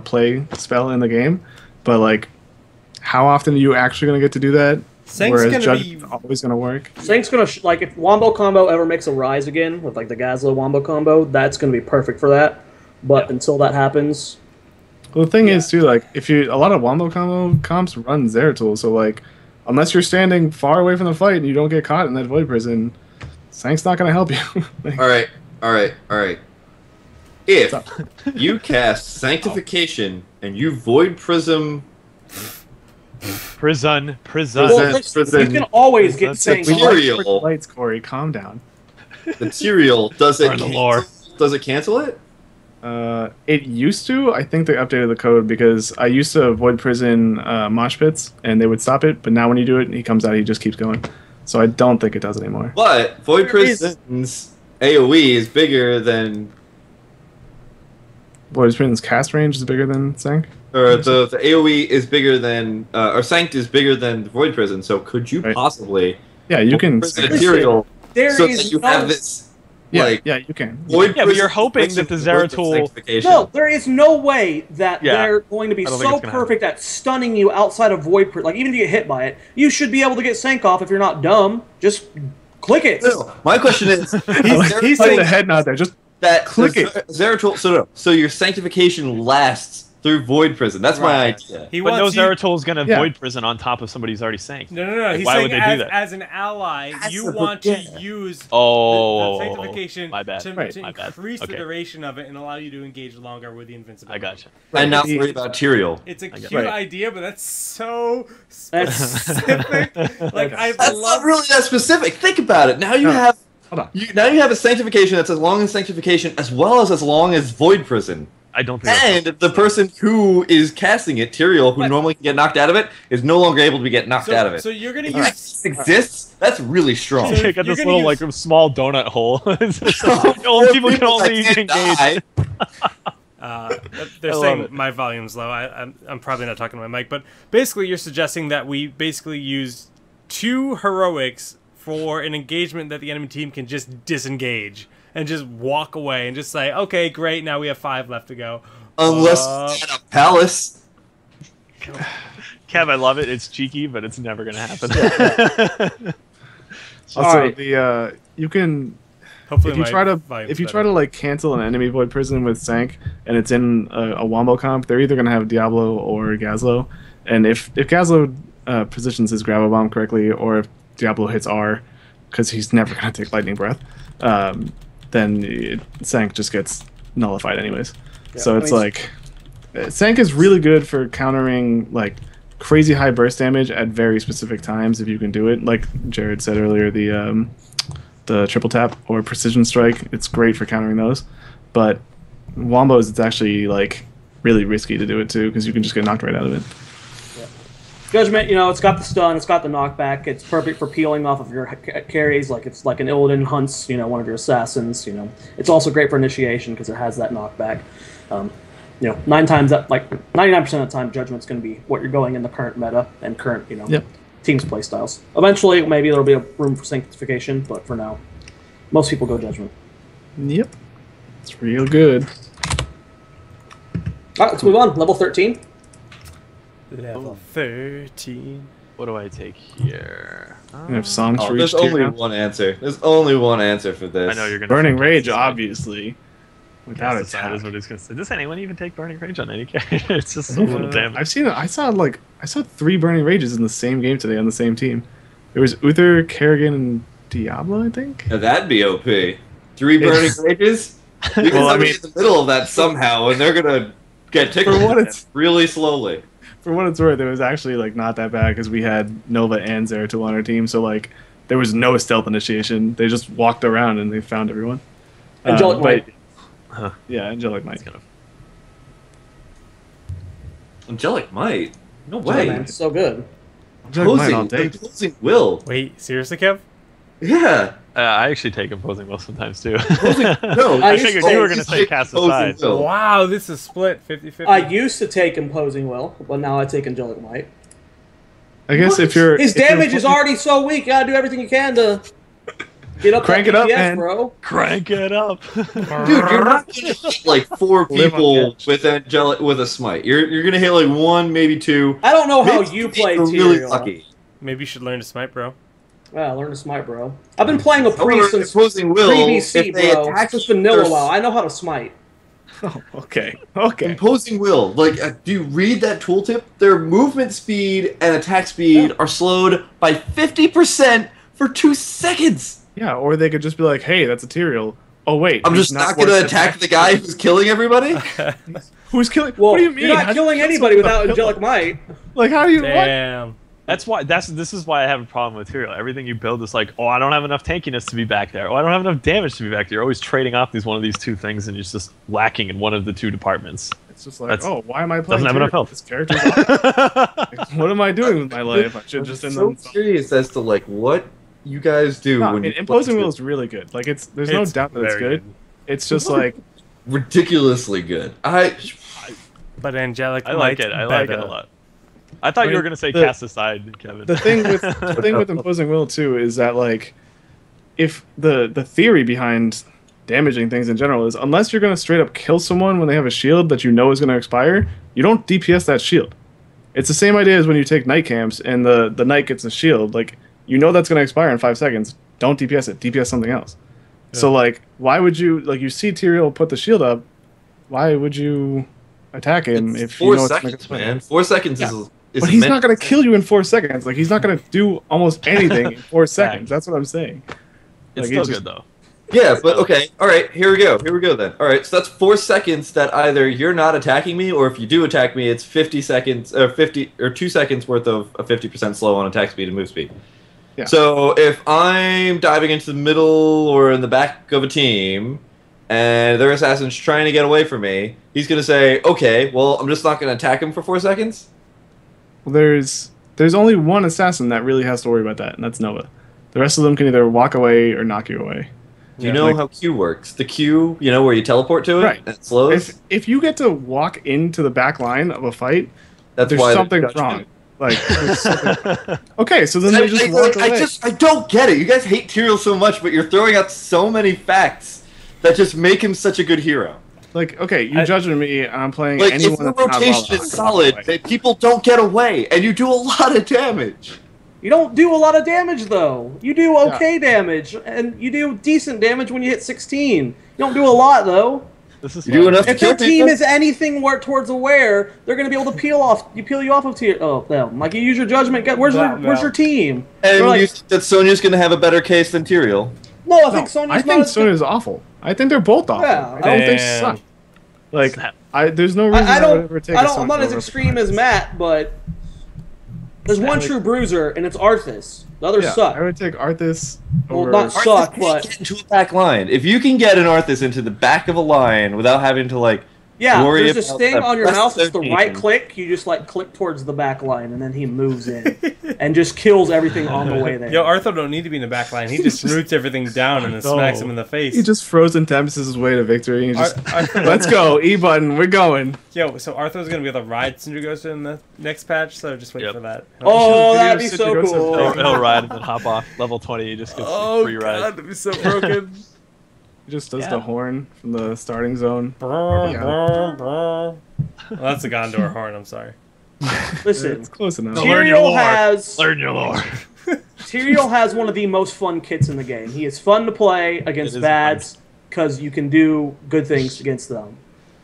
play spell in the game, but like, how often are you actually going to get to do that?
Sank's going to be
always going to work.
Sank's going to like if Wombo combo ever makes a rise again with like the Gazlo Wombo combo, that's going to be perfect for that. But until that happens.
Well, the thing is too, like a lot of Wombo combo comps run Zeratul, so like unless you're standing far away from the fight and you don't get caught in that void prison, Sank's not going to help you.
Like, all right. If you cast Sanctification and you void prism.
Prison.
Well, you can always get Sank.
Material.
Lights, Corey, calm down.
Material, does it cancel it?
It used to. I think they updated the code because I used to void prison mosh pits and they would stop it, but now when you do it, he comes out, he just keeps going. So I don't think it does anymore.
But void prison's AOE is bigger than.
Void prison's cast range is bigger than Sank.
Or the AOE is bigger than, or Sanct is bigger than the void prison. So could you possibly?
Yeah, you can.
Material. So that you have this.
Yeah, you can.
But you're hoping that the Zeratul...
No, there is no way that they're going to be so perfect at stunning you outside of Void... Like, even if you get hit by it, you should be able to get Sank off if you're not dumb. Just click it.
No, my question is...
he's saying the head nod there. Just
that
click it.
Zeratul... So your Sanctification lasts through Void Prison. That's my idea.
But no Zeratul going to Void Prison on top of somebody who's already sanked.
No. Like, he's saying as an ally, you want to use the sanctification to increase the duration of it and allow you to engage longer with the invincibility.
I gotcha.
And not worry about Tyrael.
It's a cute idea, but that's so specific. Like,
that's not really that specific. Think about it. Now you have a sanctification that's as long as sanctification as well as long as Void Prison.
I don't think.
And the person who is casting it, Tyrael, who normally can get knocked out of it, is no longer able to get knocked out of it.
So you're gonna use
exists. That's really strong.
So you got this little like small donut hole. Old people can only engage.
They're saying my volume's low. I'm probably not talking to my mic, but basically you're suggesting that we basically use 2 heroics for an engagement that the enemy team can just disengage and just walk away and just say, okay, great, now we have 5 left to go.
Unless it's a palace.
Kev, I love it. It's cheeky, but it's never going to happen.
Also, you can...
Hopefully
if you try to like cancel an enemy Void Prison with Sank and it's in a Wombo comp, they're either going to have Diablo or Gazlo. And if Gazlo positions his Grabo Bomb correctly, or if Diablo hits R, because he's never going to take Lightning Breath, then Sank just gets nullified anyways. Yeah, so it's like Sank is really good for countering like crazy high burst damage at very specific times if you can do it. Like Jared said earlier, the triple tap or precision strike, it's great for countering those. But Wombos, it's actually like really risky to do it too because you can just get knocked right out of it.
Judgment, it's got the stun, it's got the knockback, it's perfect for peeling off of your carries, like it's like an Illidan hunts, one of your assassins, It's also great for initiation because it has that knockback. 9 times that, like 99% of the time, Judgment's going to be what you're going in the current meta and current, team's playstyles. Eventually, maybe there'll be a room for sanctification, but for now, most people go Judgment.
Yep, it's real good.
All right, let's move on. Level 13.
Level 13.
What do I take here?
You have songs for
there's
each
only
tier now?
one answer. There's only one answer for this.
I know you're gonna
Burning Rage, obviously. Without
a doubt is what he's gonna say. Does anyone even take Burning Rage on any character? It's just so little damage.
I've seen it. I saw 3 Burning Rages in the same game today on the same team. There was Uther, Kerrigan, and Diablo, I think.
Now that'd be OP. 3 Burning Rages. You can be in the middle of that somehow, and they're gonna get tickled really slowly.
For what it's worth, it was actually like not that bad because we had Nova and Zeratul on our team, so like there was no stealth initiation. They just walked around and they found everyone.
Angelic Might.
Yeah, Angelic Might.
Angelic Might? No way.
Man, so good.
Opposing Will.
Wait, seriously, Kev?
Yeah.
I actually take Opposing Will sometimes too.
I
figured you were going to say Cast Aside.
Wow, this is split 50-50.
I used to take Imposing Will, but now I take Angelic Might.
I guess if you're...
His damage is already so weak, you gotta do everything you can to get up
Crank
that
it up,
DPS,
man.
bro.
Crank it up.
Dude, you're not going to hit like 4 people with a smite. You're going to hit like 1, maybe 2.
I don't know how you play Tyrael.
Really lucky.
Maybe you should learn to smite, bro.
Yeah, learn to smite, bro. I've been playing a priest since
Opposing Will,
pre-BC, bro. Since vanilla WoW. I know how to smite.
Oh, okay.
Imposing Will. Like, do you read that tooltip? Their movement speed and attack speed are slowed by 50% for 2 seconds.
Yeah, or they could just be like, hey, that's a Tyrael. Oh, wait.
I'm just not going to attack the guy who's killing everybody?
Who's killing?
Well,
what do you mean?
You're not killing anybody without Angelic Might.
Like, how do you...
Damn.
What?
That's why. This is why I have a problem with Tyrael. Everything you build is like, oh, I don't have enough tankiness to be back there. Oh, I don't have enough damage to be back there. You're always trading off one of these 2 things, and you're just lacking in one of the 2 departments.
It's just like, why am I playing?
Doesn't have enough health.
This character's like, what am I doing with my life? I should just.
I'm so curious as to like what you guys do when
Imposing Will is really good. Like there's no doubt that it's good. It's just like
ridiculously good.
But Angelic,
I like it. I like it a lot. I thought you were gonna say Cast Aside, Kevin.
The thing with Imposing Will too is that like, if the theory behind damaging things in general is unless you're gonna straight up kill someone when they have a shield that you know is gonna expire, you don't DPS that shield. It's the same idea as when you take night camps and the knight gets a shield. Like you know that's gonna expire in 5 seconds. Don't DPS it. DPS something else. Yeah. So like, why would you you see Tyrael put the shield up? Why would you attack him
It's
if
4
you know
seconds, man. 4 seconds is.
But he's not going to kill you in 4 seconds. Like, he's not going to do almost anything in 4 seconds. That's what I'm saying.
It's still good, though.
Yeah, but okay. All right, here we go. Here we go then. All right, so that's 4 seconds that either you're not attacking me, or if you do attack me, it's 50 seconds, or 2 seconds worth of a 50% slow on attack speed and move speed. Yeah. So if I'm diving into the middle or in the back of a team, and their assassin's trying to get away from me, he's going to say, okay, well, I'm just not going to attack him for 4 seconds?
Well, there's only one assassin that really has to worry about that, and that's Nova. The rest of them can either walk away or knock you away.
Do you know how Q works? The Q, you know, where you teleport to it,
right?
And it slows.
If you get to walk into the back line of a fight,
that's
there's
why
something wrong. Like, okay, so then they just walk away.
I don't get it. You guys hate Tyrael so much, but you're throwing out so many facts that just make him such a good hero.
Like, okay, you judging me, I'm playing
like,
anyone
if your
that's
rotation is solid, people don't get away, and you do a lot of damage.
You don't do a lot of damage, though. You do okay damage, and you do decent damage when you hit 16. You don't do a lot, though.
This is if
their team is anything towards aware, they're going to be able to peel you off of them. Like, you use your judgment. Where's your team?
And like, you think that Sonya's going to have a better case than Tyrael?
No, I think Sonya's
awful. I think they're both awful.
Yeah,
I don't think suck. Like, there's no reason I would ever take
I'm not as extreme as Matt, but there's one true bruiser, and it's Arthas. The others suck.
I would take Arthas
over... Well, not suck, but...
Get into a back line. If you can get an Arthas into the back of a line without having to, like, worry
there's this thing on your mouse, it's the right click, you just, like, click towards the back line, and then he moves in, and just kills everything on the way there.
Yo, Arthur don't need to be in the back line. He just roots everything down and then smacks him in the face.
He just frozen Tempest' his way to victory. And just, let's go, E button, we're going.
Yo, so Arthur's going to be able to ride Syndragosa in the next patch, so just wait for that.
Oh, that'd be so cool.
He'll ride and then hop off level 20, he just gets free ride.
God, that'd be so broken.
He just does the horn from the starting zone.
Well, that's a Gondor horn, I'm sorry.
Listen,
it's close enough.
Tyrael has...
Learn your lore.
Tyrael has one of the most fun kits in the game. He is fun to play against bads because you can do good things against them.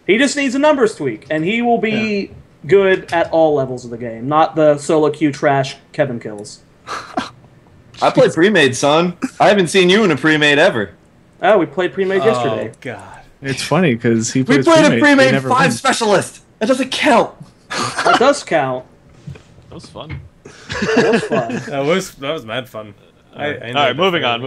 He just needs a numbers tweak, and he will be good at all levels of the game, not the solo queue trash Kevin kills.
I play pre-made, son. I haven't seen you in a pre-made ever.
Oh, we played pre-made yesterday.
Oh, God.
It's funny because he
plays
pre-made.
We played a pre-made 5 specialist. That doesn't count.
It does count.
That was fun.
That was fun.
That was mad fun.
All right, moving on.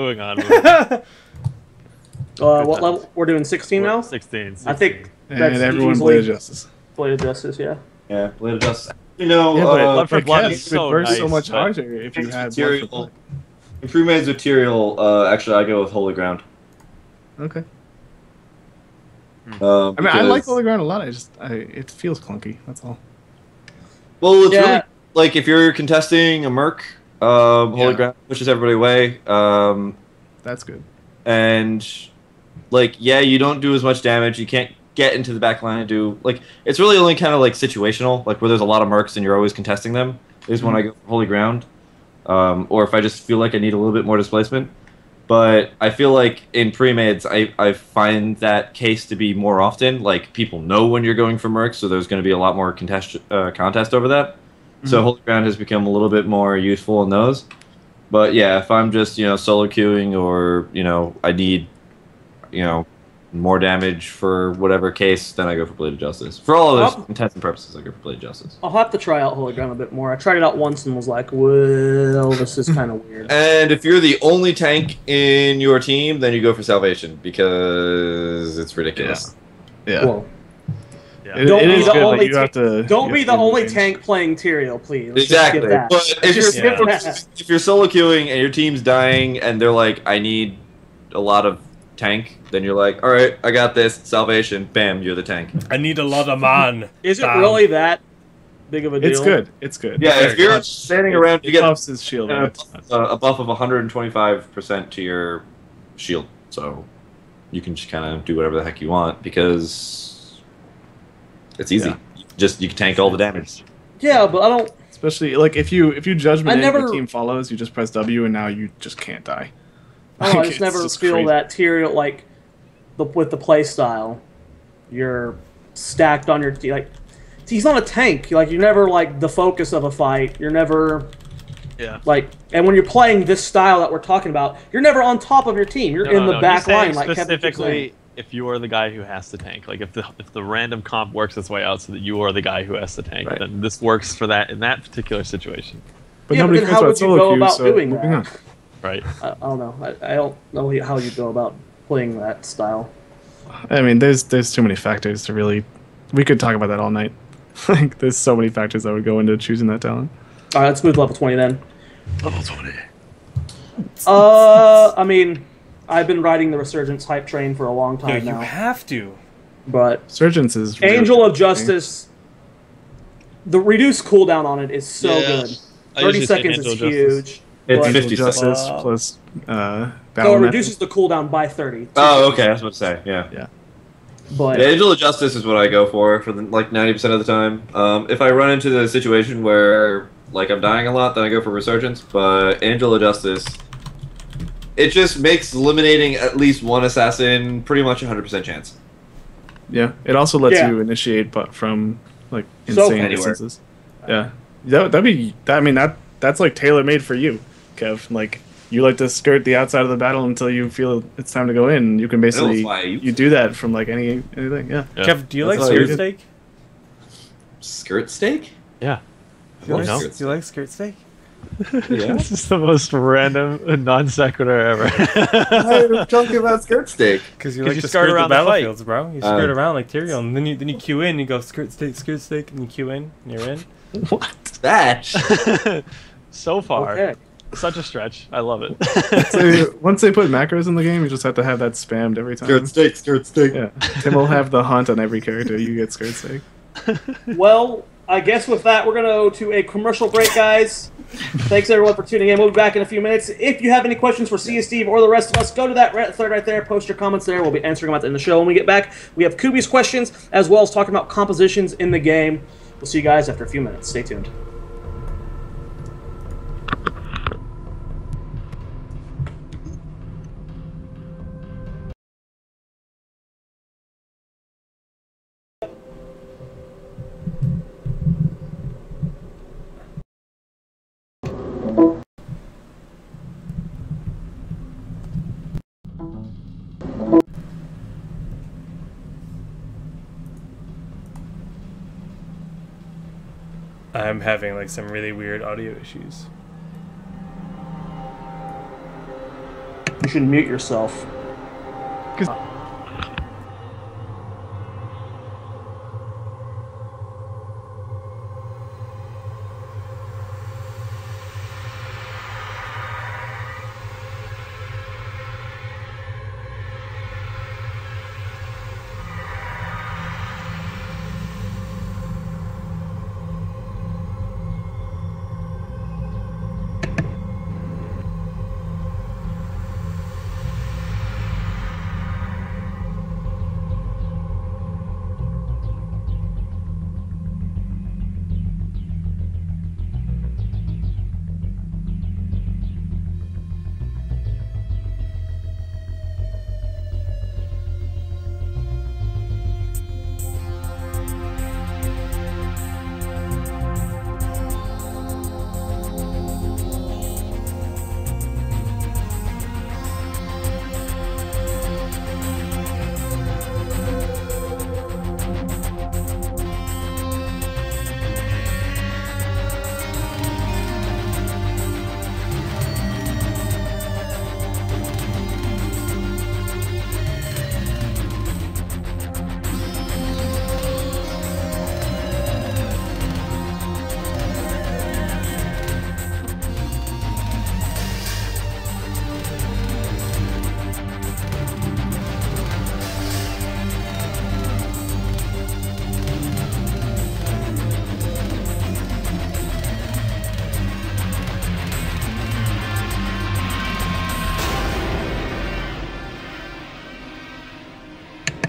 What level? We're doing 16 now?
16.
I think
that's and everyone Blade of Justice.
Blade of Justice, yeah.
Yeah, Blade of Justice. You know,
Blood for Blood is so nice.
So much harder if you had Blood for Blood.
In pre-mades with Tyrael, actually, I go with Holy Ground.
Okay. I mean, I like Holy Ground a lot. It feels clunky. That's all.
Well, it's really like if you're contesting a Merc, Holy Ground pushes everybody away.
That's good.
And like, you don't do as much damage. You can't get into the back line and do like. It's really only kind of like situational, like where there's a lot of Mercs and you're always contesting them. Is when I go for Holy Ground, or if I just feel like I need a little bit more displacement. But I feel like in pre-mades, I find that case to be more often. Like, people know when you're going for Mercs, so there's going to be a lot more contest over that. So Holy Ground has become a little bit more useful in those. But yeah, if I'm just, solo queuing or, I need, more damage for whatever case, then I go for Blade of Justice. For all of those intents and purposes, I go for Blade of Justice.
I'll have to try out Holy Ground a bit more. I tried it out once and was like, well, this is kind of weird.
And if you're the only tank in your team, then you go for Salvation, because it's ridiculous.
Yeah.
Well,
Don't
be the only tank playing Tyrael, please.
Exactly. But if you're solo queuing and your team's dying and they're like, I need a lot of tank, then you're like, all right, I got this. Salvation. Bam, you're the tank.
I need a lot of man.
Is it really that big of a deal?
It's good.
Yeah, if you're standing around, you get
his shield.
a buff of 125% to your shield. So you can just kind of do whatever the heck you want because it's easy. You can tank all the damage.
Yeah, but I don't.
Especially like if you judgment the team follows, you just press W and now you just can't die.
I just never feel that Tyrael with the play style. You're stacked on your like. He's not a tank. Like you're never like the focus of a fight. You're never.
Yeah.
Like, and when you're playing this style that we're talking about, you're never on top of your team. You're in the back line, like Kevin keeps saying.
If you are the guy who has to tank, like if the random comp works its way out so that you are the guy who has to tank, then this works for that in that particular situation.
But yeah, but how would you go about doing that?
Right.
I don't know. I don't know how you go about playing that style.
I mean, there's too many factors to really. We could talk about that all night. Like, there's so many factors that would go into choosing that talent.
All right, let's move to level 20 then.
Level 20.
I mean, I've been riding the Resurgence hype train for a long time now.
You have to.
But
Resurgence is
Angel of Justice. The reduced cooldown on it is so good. 30 seconds is huge.
It's
Angel
50
Justice
seconds.
plus
so it reduces the cooldown by 30.
Oh, okay. I was about to say, yeah.
Yeah.
But
yeah, Angel of Justice is what I go for the, like 90% of the time. If I run into the situation where like I'm dying a lot, then I go for Resurgence. But Angel of Justice, it just makes eliminating at least one assassin pretty much 100% chance.
Yeah, it also lets you initiate, but from like insane distances. Yeah, that'd be. I mean, that's like tailor made for you, Kev. Like you like to skirt the outside of the battle until you feel it's time to go in. You can basically you do that from like anything. Yeah.
Kev, do you like skirt steak?
Skirt steak?
Yeah.
Do you like skirt steak?
Yeah.
This is the most random non sequitur ever.
Why are we talking about skirt steak?
Because you like to skirt around the battlefields, bro. You skirt around like Tyrael, and then you queue in. You go skirt steak, and you queue in, and you're in.
What? That?
So far, such a stretch. I love it.
So once they put macros in the game, you just have to have that spammed every time.
Skirt steak.
Yeah, Tim will have the hunt on every character. You get skirt steak.
Well, I guess with that, we're going to go to a commercial break, guys. Thanks, everyone, for tuning in. We'll be back in a few minutes. If you have any questions for CyaSteve or the rest of us, go to that thread right there. Post your comments there. We'll be answering them at the end of the show. When we get back, we have Kubi's questions, as well as talking about compositions in the game. We'll see you guys after a few minutes. Stay tuned.
I'm having like some really weird audio issues.
You should mute yourself.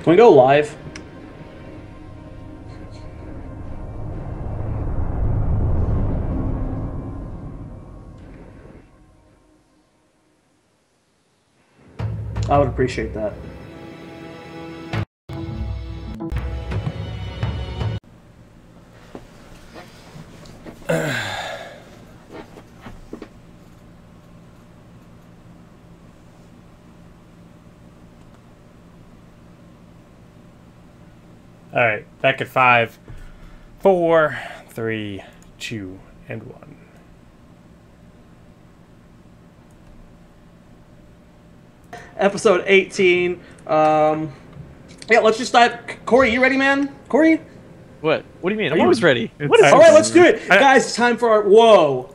Can we go live? I would appreciate that.
Alright, back at 5, 4, 3, 2, and 1.
Episode 18. Yeah, let's just dive. Corey, you ready, man? Corey?
What? What do you mean? I'm always ready.
All right, let's do it. Guys, it's time for our... Whoa.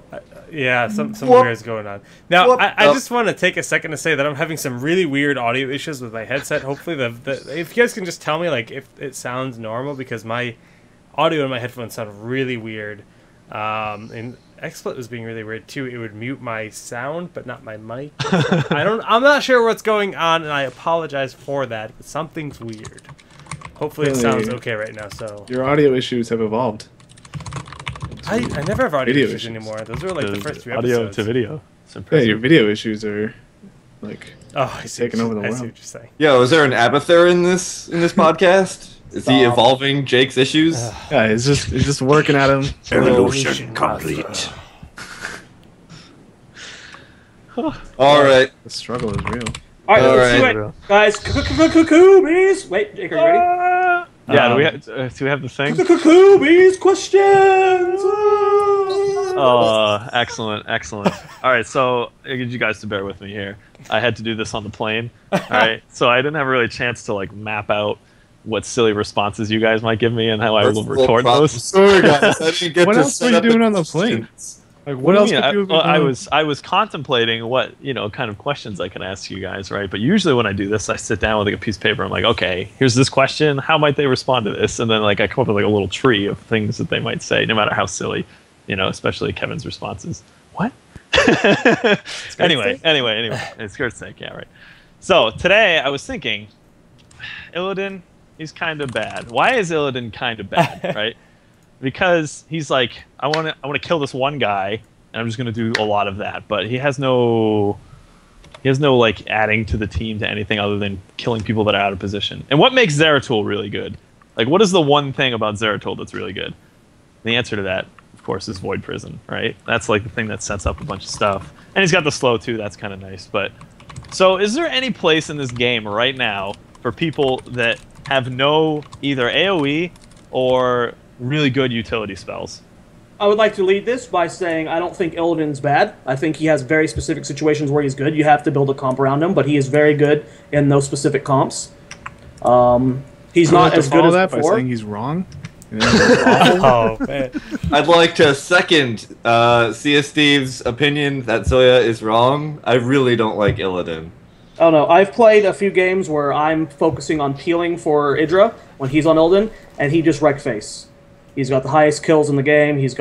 Yeah, some weird's going on. Now, I just want to take a second to say that I'm having some really weird audio issues with my headset. Hopefully, if you guys can just tell me like if it sounds normal, because my audio in my headphones sound really weird. And XSplit was being really weird too. It would mute my sound, but not my mic. I'm not sure what's going on, and I apologize for that. But something's weird. Hopefully, it sounds okay right now. So
your audio issues have evolved.
I never have audio issues anymore. Those were like the first few episodes.
Audio to video.
Yeah, your video issues are like taking over the world.
I see what you're saying.
Yo, is there an Abathur in this podcast? Is he evolving Jake's issues?
Yeah, he's just working at him.
Evolution complete. All right.
The struggle is real.
All right, let's do it, guys. Coobies. Wait, Jake, are you ready?
Yeah, do we have the thing?
Coobies questions.
Oh, excellent. All right, so I need you guys to bear with me here. I had to do this on the plane. All right, so I didn't have really a chance to like map out what silly responses you guys might give me and how I will record those.
Sorry, guys. I didn't get
what else were you doing on the plane? Like, what else?
I was contemplating what kind of questions I can ask you guys, right? But usually when I do this, I sit down with like a piece of paper. I'm like, okay, here's this question. How might they respond to this? And then like I come up with like a little tree of things that they might say, no matter how silly, especially Kevin's responses. What? Anyway, it's skirt's sake, yeah, right. So today I was thinking, Illidan, he's kind of bad. Why is Illidan kind of bad, right? Because he's like, I want to kill this one guy, and I'm just going to do a lot of that. But he has no like adding to the team to anything other than killing people that are out of position. And what makes Zeratul really good? Like, what is the one thing about Zeratul that's really good? The answer to that, of course, is Void Prison, right? That's like the thing that sets up a bunch of stuff. And he's got the slow too. That's kind of nice. But so, is there any place in this game right now for people that have no either AOE or really good utility spells?
I would like to lead this by saying I don't think Illidan's bad. I think he has very specific situations where he's good. You have to build a comp around him, but he is very good in those specific comps. He's not as good as before.
By saying he's wrong.
Oh, man.
I'd like to second CyaSteve's opinion that Zoya is wrong. I really don't like Illidan.
Oh no, I've played a few games where I'm focusing on peeling for Idra when he's on Illidan, and he just wreck face. He's got the highest kills in the game. He's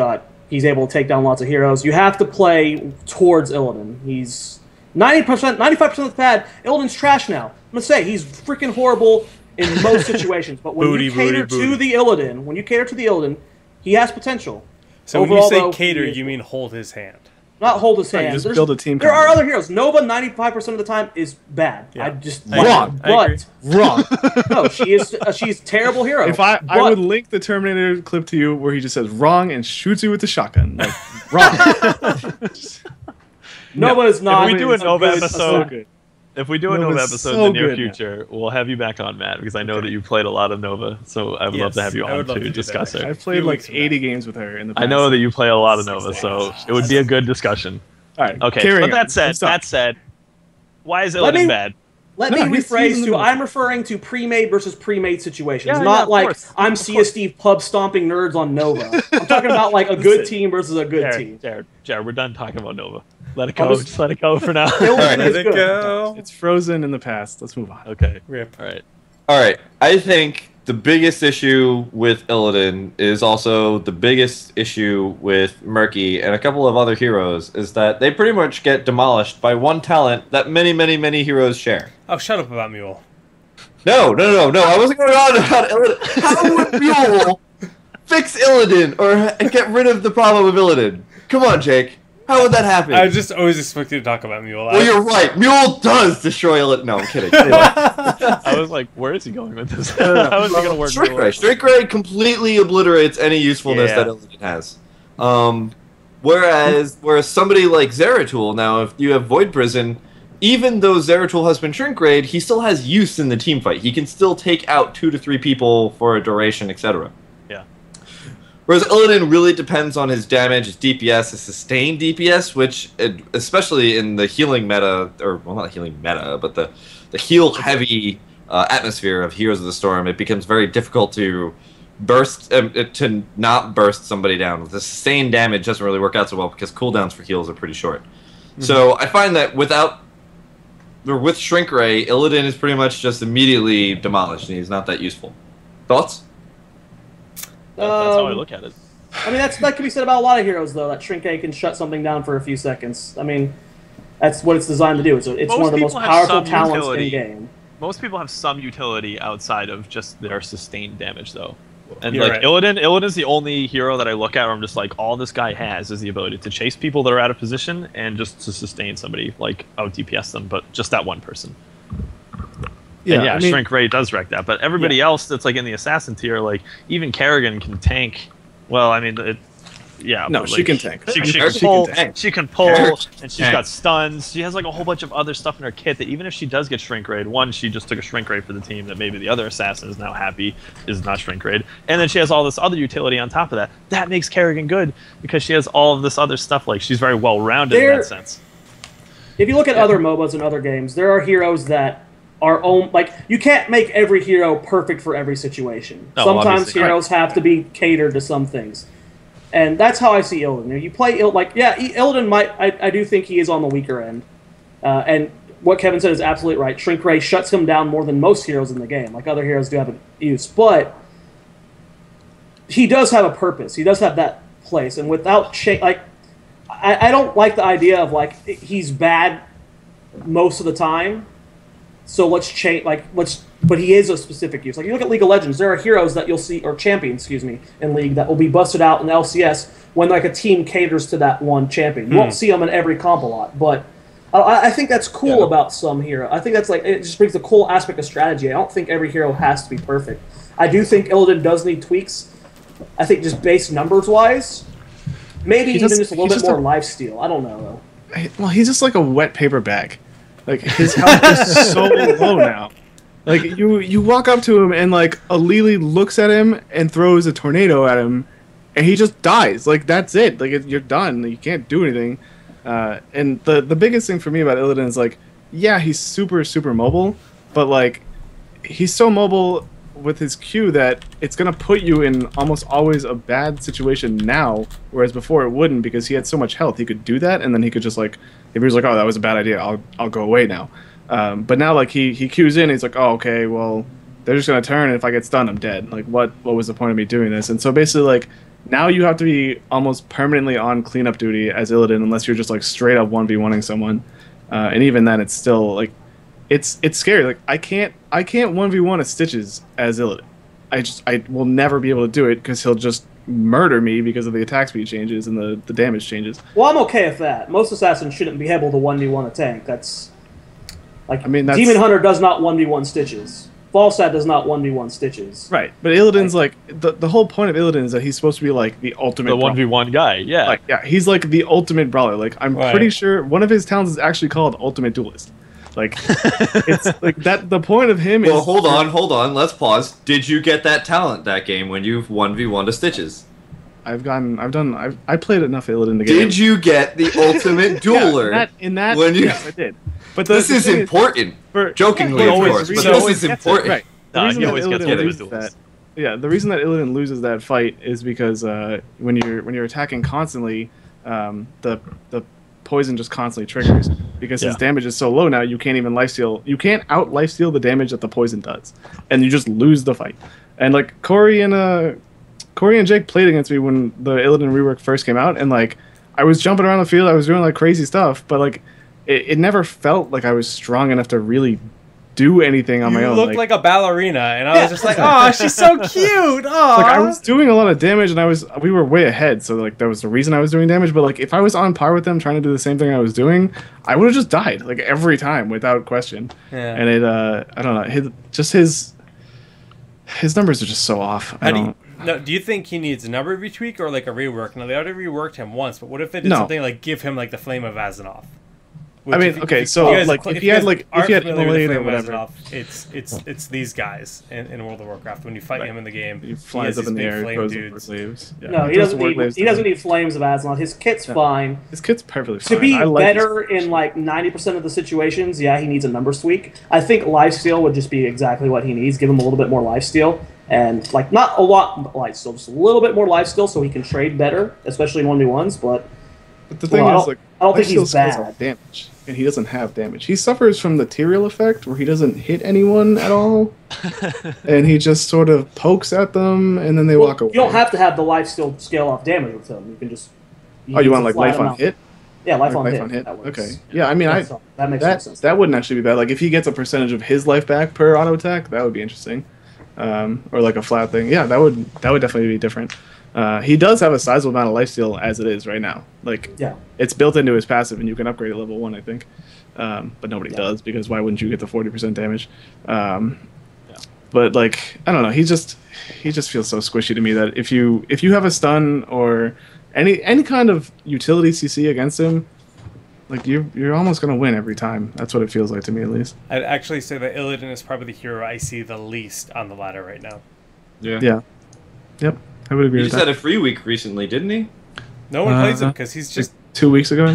able to take down lots of heroes. You have to play towards Illidan. He's 90%, 95% of the bad. Illidan's trash now. I'm gonna say he's freaking horrible in most situations. But when you cater to the Illidan, he has potential.
So overall, when you say cater, you mean hold his hand.
Not hold his hand.
Just build a team.
There are other heroes. Nova, 95% of the time, is bad.
Yeah.
Wrong.
No, she's terrible hero.
If I would link the Terminator clip to you where he just says wrong and shoots you with the shotgun. Like, wrong.
Nova is not.
If we do a Nova episode,
so good.
If we do a Nova episode in the near future, we'll have you back on, Matt, because I know that you played a lot of Nova, so I would love to have you on to discuss it.
I've played like 80 games with her in the past.
I know that you play a lot of Nova, so it would be a good discussion.
All right.
Okay, but that said, why is Illidan bad?
Let me rephrase to, I'm referring to pre-made versus pre-made situations. Not like I'm CyaSteve pub stomping nerds on Nova. I'm talking about like a good team versus a good team.
Jared, we're done talking about Nova. Let it go. Just let it go for now.
Let it go.
It's frozen in the past. Let's move on.
Okay.
Rip.
All right. I think the biggest issue with Illidan is also the biggest issue with Murky and a couple of other heroes is that they pretty much get demolished by one talent that many, many, many heroes share.
Oh, shut up about Mule.
No. I wasn't going on about Illidan. How would Mule fix Illidan or get rid of the problem of Illidan? Come on, Jake. How would that happen?
I just always expected to talk about Mule.
Well, you're right. Mule does destroy Illidan. No, I'm kidding.
I was like, where is he going with this? How is he going to work?
Straight Gray completely obliterates any usefulness that Illidan has. Whereas somebody like Zeratul, now if you have Void Prison, even though Zeratul has been shrink rayed, he still has use in the team fight. He can still take out 2 to 3 people for a duration, etc.
Yeah.
Whereas Illidan really depends on his damage, his DPS, his sustained DPS, which, especially in the healing meta, or, well, not healing meta, but the heal-heavy atmosphere of Heroes of the Storm, it becomes very difficult to to not burst somebody down. The sustained damage doesn't really work out so well because cooldowns for heals are pretty short. Mm-hmm. So I find that with Shrink Ray, Illidan is pretty much just immediately demolished, and he's not that useful. Thoughts?
That's how I look at it.
I mean, that can be said about a lot of heroes, though. That Shrink Ray can shut something down for a few seconds. I mean, that's what it's designed to do. It's one of the most powerful talents in the game.
Most people have some utility outside of just their sustained damage, though. And
You're
like
right.
Illidan's the only hero that I look at where I'm just like, all this guy has is the ability to chase people that are out of position and just to sustain somebody, like out DPS them, but just that one person. Yeah, I mean, Shrink Ray does wreck that, but everybody else that's like in the assassin tier, like even Kerrigan can tank. Well, I mean,
no, she can tank.
She can pull, and she's got stuns. She has like a whole bunch of other stuff in her kit that even if she does get shrink raid, one, she just took a shrink raid for the team that maybe the other assassin is now happy is not shrink raid, and then she has all this other utility on top of that. That makes Kerrigan good because she has all of this other stuff. Like she's very well rounded in that sense.
If you look at other MOBAs and other games, there are heroes that are like you can't make every hero perfect for every situation. Sometimes heroes have to be catered to some things. And that's how I see Illidan. If you play Illidan might. I do think he is on the weaker end. And what Kevin said is absolutely right. Shrink Ray shuts him down more than most heroes in the game. Like other heroes do have a use, but he does have a purpose. He does have that place. And without I don't like the idea of like he's bad most of the time. So let's change. But he is a specific use. Like you look at League of Legends, there are heroes that you'll see, or champions, in League that will be busted out in LCS when like a team caters to that one champion. You won't see them in every comp a lot, but I think that's cool about some hero. I think that's like it just brings a cool aspect of strategy. I don't think every hero has to be perfect. I do think Illidan does need tweaks. I think just base numbers wise, maybe even just a little bit more lifesteal. I don't know though.
Well, he's just like a wet paper bag. Like his health is so low now. Like you walk up to him and like a Lily looks at him and throws a tornado at him, and he just dies. Like that's it. Like you're done. You can't do anything. And the biggest thing for me about Illidan is like, yeah, he's super mobile, but like he's so mobile with his Q that it's gonna put you in almost always a bad situation now, whereas before it wouldn't because he had so much health. He could do that, and then he could just like, if he was like, oh, that was a bad idea, I'll go away now. But now like he Qs in, he's like, oh, okay, well they're just gonna turn, and if I get stunned, I'm dead. Like what was the point of me doing this? And so basically like now you have to be almost permanently on cleanup duty as Illidan unless you're just like straight up 1v1ing someone, and even then it's still like. It's scary. Like I can't 1v1 a Stitches as Illidan. I will never be able to do it because he'll just murder me because of the attack speed changes and the damage changes.
Well, I'm okay with that. Most assassins shouldn't be able to 1v1 a tank. That's like Demon Hunter does not 1v1 Stitches. Falstad does not 1v1 Stitches.
Right, but Illidan's like the whole point of Illidan is that he's supposed to be like the ultimate.
The 1v1 guy, yeah.
Like yeah, he's like the ultimate brawler. Like I'm pretty sure one of his talents is actually called Ultimate Duelist. Like it's like that. The point of him is.
Well, hold on. Let's pause. Did you get that talent that game when you've 1v1 to Stitches?
I played enough Illidan to get.
Did you get the ultimate dueler?
Yes, I did. But
this is important. Jokingly, of course, but this is important.
Right. He always gets that. Yeah, the reason that Illidan loses that fight is because when you're attacking constantly, the poison just constantly triggers because his damage is so low now. You can't even lifesteal. You can't out lifesteal the damage that the poison does, and you just lose the fight. And like Corey and Jake played against me when the Illidan rework first came out, and like I was jumping around the field, I was doing like crazy stuff, but like it never felt like I was strong enough to really do anything on my own.
You looked like a ballerina, and I was just like, oh, she's so cute. Oh,
like I was doing a lot of damage, and we were way ahead, so like that was the reason I was doing damage. But like if I was on par with them trying to do the same thing I was doing, I would have just died like every time without question.
Yeah.
And I don't know, his numbers are just so off.
No, do you think he needs a number retweak or like a rework? Now they already reworked him once, but what if they did something like give him like the Flame of Azzinoth?
I mean, if he had Immolate or whatever,
it's these guys in World of Warcraft. When you fight him in the game,
he flies up in the air, throws over slaves. Yeah.
No, he doesn't need Flames of Azzinoth. His kit's fine.
His kit's perfectly fine.
To be better in like 90% of the situations, yeah, he needs a numbers tweak. I think lifesteal would just be exactly what he needs. Give him a little bit more lifesteal. And like not a lot lifesteal, just a little bit more lifesteal so he can trade better, especially in 1v1s. But
the thing is, like,
I don't think he's bad.
Damage, and he doesn't have damage. He suffers from the Tyrael effect, where he doesn't hit anyone at all, and he just sort of pokes at them, and then they walk away.
You don't have to have the lifesteal scale off damage with him. You can just.
You want like life on hit?
Yeah, life on hit.
Okay. Yeah, I mean,
that makes sense.
That wouldn't actually be bad. Like if he gets a percentage of his life back per auto attack, that would be interesting. Or like a flat thing. Yeah, that would definitely be different. He does have a sizable amount of lifesteal as it is right now. Like, it's built into his passive, and you can upgrade at level 1, I think. But nobody does, because why wouldn't you get the 40% damage? But like, I don't know. He just feels so squishy to me that if you have a stun or any kind of utility CC against him, like you're almost gonna win every time. That's what it feels like to me, at least.
I'd actually say that Illidan is probably the hero I see the least on the ladder right now.
Yeah. Yep. I would agree with that.
He just had a free week recently, didn't he?
No one plays him because he's just...
2 weeks ago?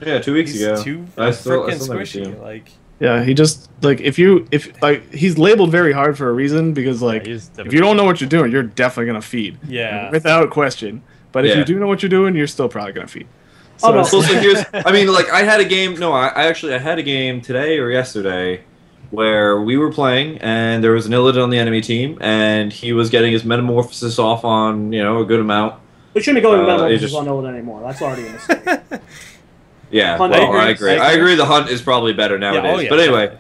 Yeah, 2 weeks ago.
He's too freaking squishy. Like...
Yeah, he just, like, if he's labeled very hard for a reason, because, like, if you don't know what you're doing, you're definitely going to feed.
Yeah.
Without question. But if you do know what you're doing, you're still probably going to feed.
So, so here's, I mean, like, I had a game, I had a game today or yesterday where we were playing, and there was an Illidan on the enemy team, and he was getting his Metamorphosis off on, a good amount.
We shouldn't be going Metamorphosis on Illidan anymore. That's already a mistake.
Yeah, I agree. I agree the hunt is probably better nowadays. But anyway,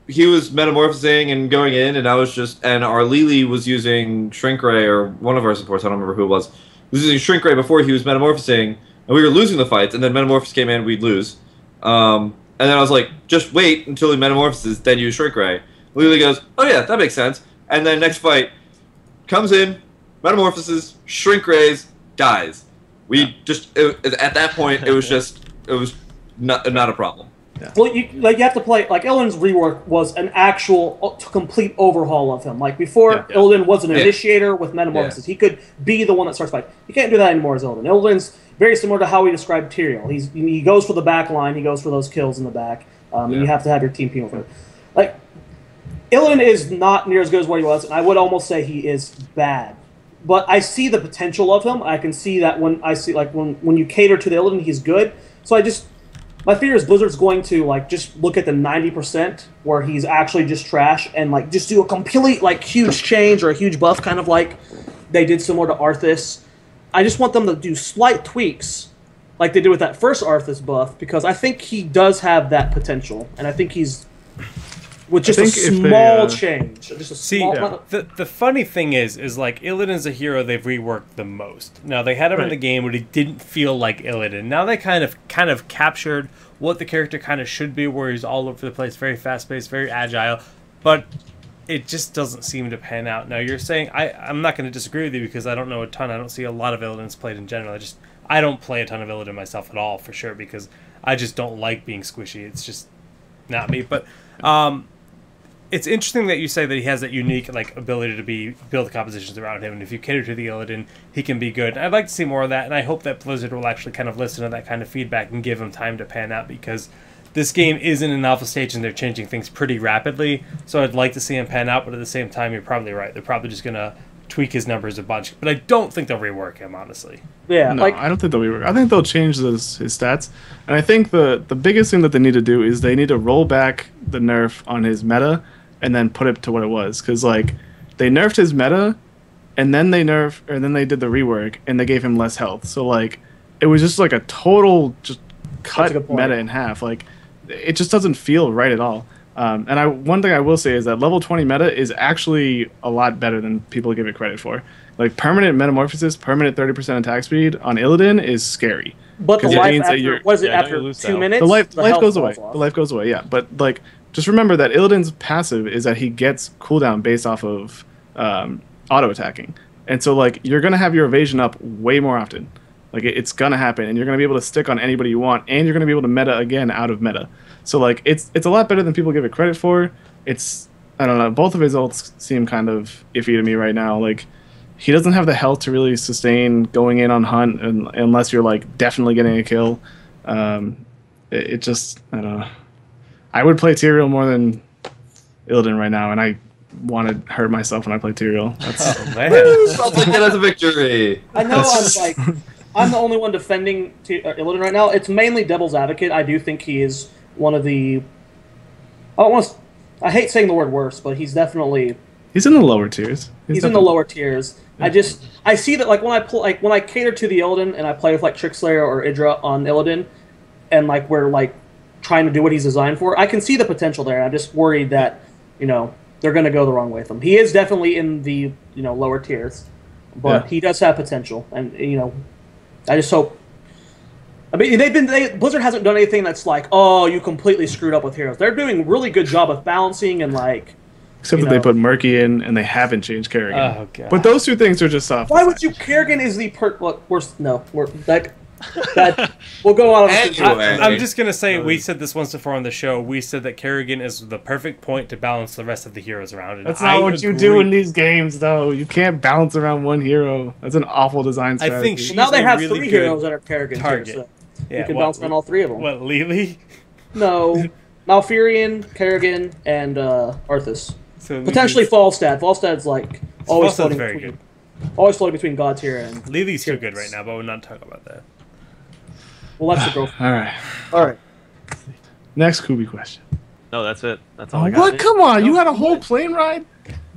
he was metamorphosing and going in, and and our Lily was using Shrink Ray, or one of our supports, I don't remember who it was using Shrink Ray before he was metamorphosing, and we were losing the fights, and then Metamorphosis came in, we'd lose. And then I was like, just wait until he metamorphoses, then use Shrink Ray. Lily goes, oh yeah, that makes sense. And then next fight, comes in, metamorphoses, Shrink Rays, dies. We at that point, it was not a problem.
Yeah. Well, you have to play, like, Illidan's rework was an actual complete overhaul of him. Like, before, Illidan was an initiator with Metamorphosis. He could be the one that starts fighting. You can't do that anymore as Illidan. Illidan's very similar to how we described Tyrael. He goes for the back line, he goes for those kills in the back, and you have to have your team penal for it. Like, Illidan is not near as good as what he was, and I would almost say he is bad. But I see the potential of him. I can see that when you cater to the Illidan, he's good. So my fear is Blizzard's going to just look at the 90% where he's actually just trash and just do a complete huge change or a huge buff, kind of like they did similar to Arthas. I just want them to do slight tweaks like they did with that first Arthas buff, because I think he does have that potential, and I think he's with just a small change. Just a small
the funny thing is Illidan's a hero they've reworked the most. Now, they had him in the game, but he didn't feel like Illidan. Now they kind of captured what the character kind of should be, where he's all over the place, very fast-paced, very agile, but it just doesn't seem to pan out. Now, you're saying, I'm not going to disagree with you, because I don't know a ton. I don't see a lot of Illidans played in general. I don't play a ton of Illidan myself at all, for sure, because I just don't like being squishy. It's just not me. But it's interesting that you say that he has that unique ability to build compositions around him, and if you cater to the Illidan, he can be good. And I'd like to see more of that, and I hope that Blizzard will actually kind of listen to that kind of feedback and give him time to pan out, because this game is in an alpha stage and they're changing things pretty rapidly, so I'd like to see him pan out, but at the same time, you're probably right. They're probably just going to tweak his numbers a bunch, but I don't think they'll rework him, honestly.
Yeah,
no, I don't think they'll rework. I think they'll change his stats, and I think the biggest thing that they need to do is they need to roll back the nerf on his meta and then put it to what it was, because they nerfed his meta, and then they did the rework, and they gave him less health. So it was just a total just cut meta in half. It just doesn't feel right at all. And one thing I will say is that level 20 meta is actually a lot better than people give it credit for. Permanent metamorphosis, permanent 30% attack speed on Illidan is scary.
But the life after 2 minutes?
The life goes away. The life goes away, yeah. But just remember that Illidan's passive is that he gets cooldown based off of auto attacking, and so like you're gonna have your evasion up way more often. Like it's gonna happen, and you're gonna be able to stick on anybody you want, and you're gonna be able to meta again out of meta. So like it's a lot better than people give it credit for. It's I don't know. Both of his ults seem kind of iffy to me right now. Like he doesn't have the health to really sustain going in on hunt, unless you're like definitely getting a kill. It just I don't know. I would play Tyrael more than Illidan right now, and I want to hurt myself when I play Tyrael. That's
I'll take that as a victory.
I know I'm the only one defending Illidan right now. It's mainly devil's advocate. I do think he is one of the. I hate saying the word worst, but he's definitely.
He's in the lower tiers.
He's in the lower tiers. Yeah. I see that like when I cater to the Illidan and I play with like Trickslayer or Idra on Illidan, and like we're like trying to do what he's designed for, I can see the potential there. I'm just worried that they're going to go the wrong way with him. He is definitely in the lower tiers, but he does have potential, and I just hope. I mean, Blizzard hasn't done anything that's like, oh, you completely screwed up with heroes. They're doing a really good job of balancing and like.
Except that they put Murky in, and they haven't changed Kerrigan.
Oh god!
But those two things are just soft.
Why would you? Kerrigan is the that we'll go on.
Anyway.
I'm just gonna say we said this once before on the show. We said that Kerrigan is the perfect point to balance the rest of the heroes around.
That's not what you do in these games, though. You can't balance around one hero. That's an awful design strategy.
I think she's
now they have
really
3 heroes that are Kerrigan
target.
So you can bounce around all 3 of them.
What, Lily?
No, Malfurion, Kerrigan, and Arthas.
So
potentially Falstad. Falstad's like always floating
very
between,
good.
Always floating between God tier and
Lily's too good right now, but we're not talking about that.
Well, that's the girl.
All right. Next Kubi question.
No, that's it. That's all I got.
What? Come on! You had a whole plane ride.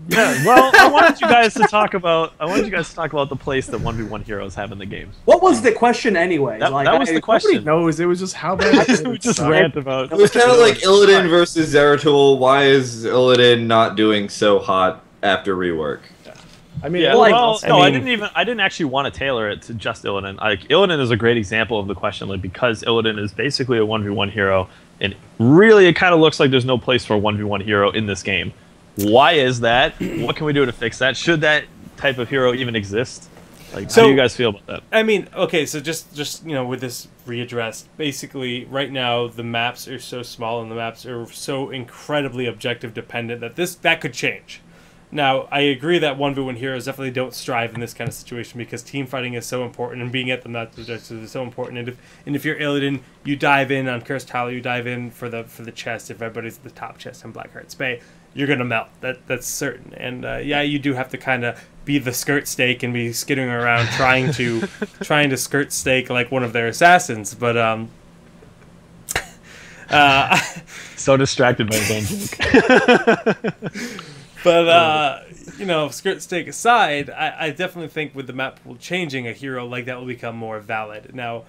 Yeah. Well, I wanted you guys to talk about the place that 1v1 heroes have in the game.
What was the question anyway?
That was the question.
Nobody knows. It was just how bad.
We just rant about.
It was kind of like Illidan versus Zeratul. Why is Illidan not doing so hot after rework?
I mean,
I didn't actually want to tailor it to just Illidan. Like Illidan is a great example of the question, like because Illidan is basically a 1v1 hero, and really it kind of looks like there's no place for a 1v1 hero in this game. Why is that? What can we do to fix that? Should that type of hero even exist? Like, how do you guys feel about that?
I mean, okay, so just with this readdressed, basically right now the maps are so small and the maps are so incredibly objective dependent that could change. Now, I agree that 1v1 heroes definitely don't strive in this kind of situation because team fighting is so important and being at the map objectives is so important. And if you're Illidan, you dive in on Cursed Hollow, you dive in for the chest. If everybody's at the top chest in Blackheart's Bay, you're gonna melt. That's certain. And you do have to kind of be the skirt stake and be skittering around trying to skirt stake like one of their assassins. But
so distracted by his own joke.
But, skirt stake aside, I definitely think with the map pool changing, a hero like that will become more valid. Now,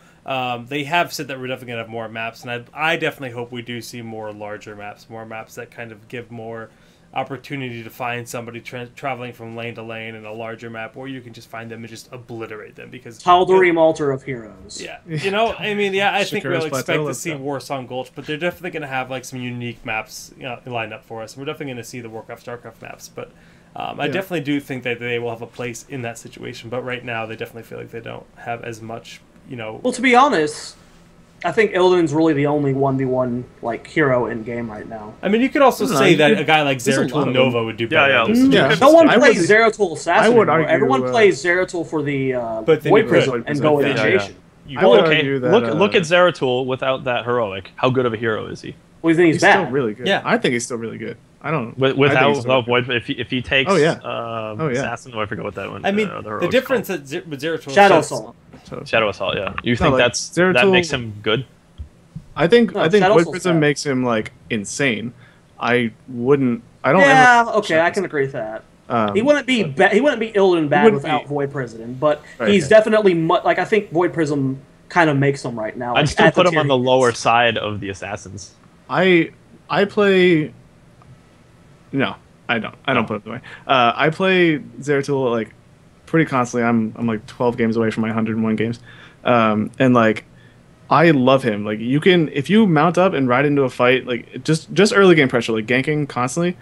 they have said that we're definitely going to have more maps, and I definitely hope we do see more larger maps, more maps that kind of give more opportunity to find somebody traveling from lane to lane in a larger map, or you can just find them and just obliterate them. Because
Tal'Darim Altar of Heroes.
Yeah, I think we'll expect to see Warsong Gulch, but they're definitely going to have like some unique maps lined up for us. We're definitely going to see the Warcraft, Starcraft maps, but I definitely do think that they will have a place in that situation. But right now, they definitely feel like they don't have as much.
Well, to be honest, I think Illidan's really the only 1v1 like hero in game right now.
I mean, you could also say that a guy like Zeratul Nova would do better.
No one plays Zeratul Assassin anymore. Everyone plays Zeratul for the Void Prism and go initiation.
Look at Zeratul without that heroic. How good of a hero is he?
Well, you think he's bad?
Still really good. Yeah, I think he's still really good. I don't
without Void. If he takes Assassin, I forget what that one.
I mean, the difference with Zeratul
Shadow Assault.
Shadow Assault, yeah. You think that makes him good?
I think Void Prism makes him like insane. I don't.
Yeah, okay, I can agree with that. He wouldn't be Illidan bad without Void Prism, but he's definitely like I think Void Prism kind of makes him right now.
I'd still put him on the lower side of the assassins.
I play. No, I don't. I don't put it the way. I play Zeratul like pretty constantly. I'm like 12 games away from my 101 games, and like I love him. Like you can, if you mount up and ride into a fight, like just early game pressure, like ganking constantly.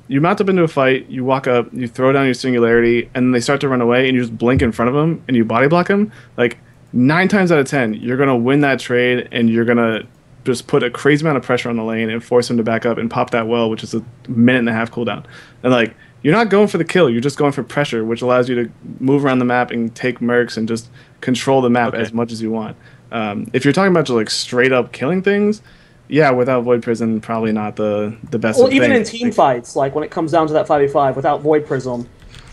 You mount up into a fight, you walk up, you throw down your singularity, and then they start to run away, and you just blink in front of them and you body block them. Like 9 times out of 10, you're gonna win that trade, and you're gonna just put a crazy amount of pressure on the lane and force him to back up and pop that well, which is a minute and a half cooldown. And like you're not going for the kill, you're just going for pressure, which allows you to move around the map and take mercs and just control the map as much as you want. If you're talking about just like straight up killing things, yeah, without Void Prism, probably not the best.
Well, even in team fights, like when it comes down to that 5v5 without Void Prism,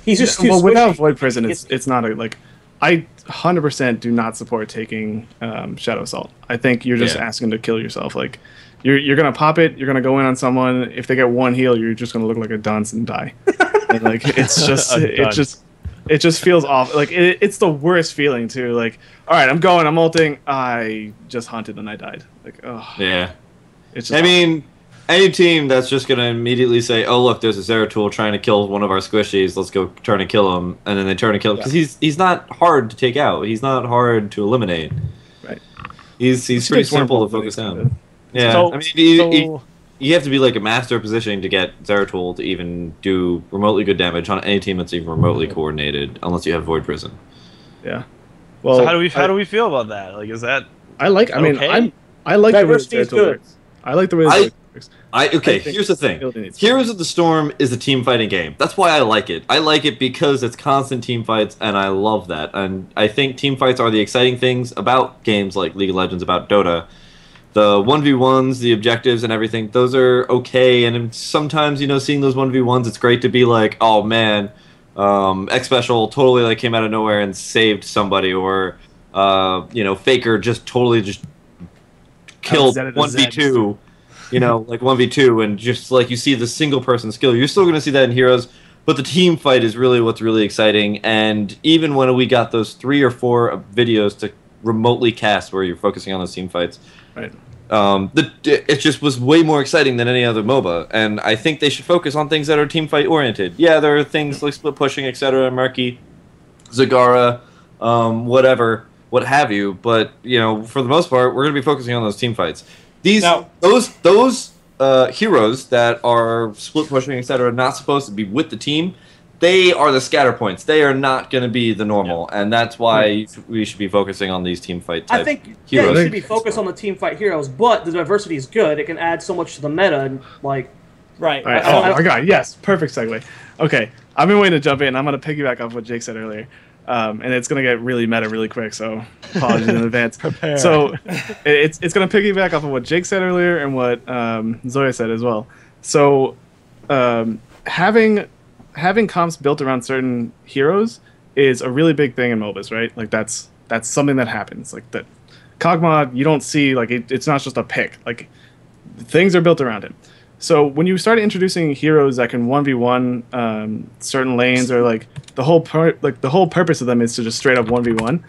he's just too squishy.
Without Void Prism, it's not a like. I 100% do not support taking Shadow Assault. I think you're just asking to kill yourself. Like you're gonna pop it, you're gonna go in on someone. If they get one heal, you're just gonna look like a dunce and die. And like it's just it just feels off. Like it's the worst feeling too. Like, all right, I'm going, I'm ulting. I just hunted and I died. Like, oh
yeah.
It's
just mean, any team that's just gonna immediately say, "Oh look, there's a Zeratul trying to kill one of our squishies. Let's go turn and kill him," and then they turn and kill him because he's not hard to take out. He's not hard to eliminate.
Right.
He's pretty simple to focus on. Yeah. So, I mean, you have to be like a master of positioning to get Zeratul to even do remotely good damage on any team that's even remotely coordinated, unless you have Void Prison.
Yeah.
Well, so how do we feel about that? Like, is that
I like the way Zeratul works. I like the way it works.
Here's the thing. Heroes of the Storm is a team fighting game. That's why I like it. I like it because it's constant team fights, and I love that. And I think team fights are the exciting things about games like League of Legends, about Dota. The 1v1s, the objectives and everything, those are okay. And sometimes, seeing those 1v1s, it's great to be like, oh man, X Special totally like came out of nowhere and saved somebody, or Faker just totally just killed 1v2, like 1v2, and just like you see the single person skill. You're still going to see that in Heroes, but the team fight is really what's really exciting. And even when we got those 3 or 4 videos to remotely cast where you're focusing on those team fights,
right.
It just was way more exciting than any other MOBA, and I think they should focus on things that are team fight oriented. Yeah, there are things like split pushing, etc., Murky, Zagara, whatever, what have you. But for the most part, we're going to be focusing on those team fights. Those heroes that are split pushing, etc., not supposed to be with the team. They are the scatter points. They are not going to be the normal, and that's why we should be focusing on these team fight type heroes.
You should be focused on the team fight heroes, but the diversity is good. It can add so much to the meta, and right.
All right. Oh my god, yes, perfect segue. Okay, I've been waiting to jump in. I'm going to piggyback off what Jake said earlier, and it's going to get really meta really quick, so apologies in advance.
Prepare.
So it's going to piggyback off of what Jake said earlier and what Zoya said as well. So having comps built around certain heroes is a really big thing in MOBAs, right? Like that's something that happens. Like that Cogmod, you don't see like it's not just a pick. Like things are built around him. So when you start introducing heroes that can 1v1 certain lanes, or like the whole purpose of them is to just straight up 1v1.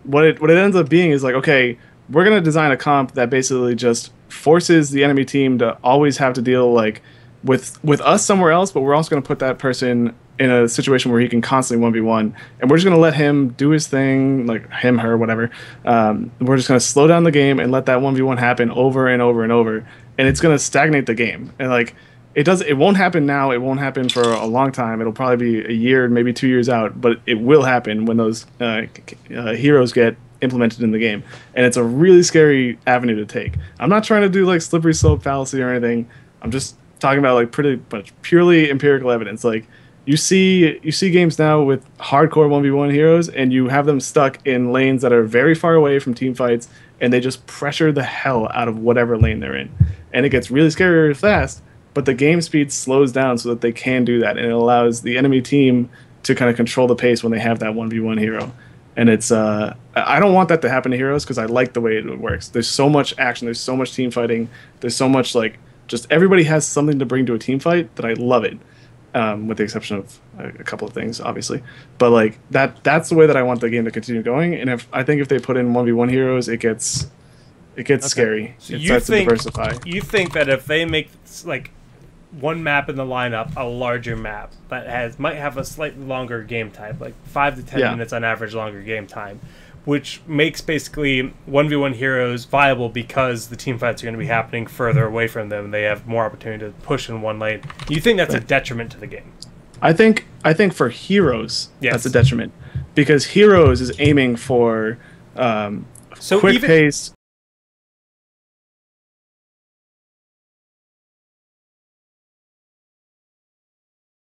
What it ends up being is like, okay, we're gonna design a comp that basically just forces the enemy team to always have to deal like with us somewhere else, but we're also going to put that person in a situation where he can constantly 1v1, and we're just going to let him do his thing, like him, her, whatever. We're just going to slow down the game and let that 1v1 happen over and over and over, and it's going to stagnate the game. And like it won't happen now, it won't happen for a long time. It'll probably be a year, maybe 2 years out, but it will happen when those heroes get implemented in the game, and it's a really scary avenue to take. I'm not trying to do like slippery slope fallacy or anything. I'm just talking about like pretty much purely empirical evidence. Like you see games now with hardcore 1v1 heroes, and you have them stuck in lanes that are very far away from team fights, and they just pressure the hell out of whatever lane they're in, and it gets really scary really fast, but the game speed slows down so that they can do that, and it allows the enemy team to kind of control the pace when they have that 1v1 hero. And it's I don't want that to happen to heroes, because I like the way it works. There's so much action, there's so much team fighting, there's so much like just everybody has something to bring to a team fight that I love it, with the exception of a couple of things, obviously. But like that's the way that I want the game to continue going. And I think if they put in 1v1 heroes, it gets scary.
So
it starts to diversify.
You think that if they make like one map in the lineup a larger map that might have a slightly longer game time, like 5 to 10 minutes on average longer game time, which makes basically 1v1 heroes viable because the team fights are going to be happening further away from them. They have more opportunity to push in one lane. Do you think that's a detriment to the game?
I think for heroes, that's a detriment, because heroes is aiming for quick pace.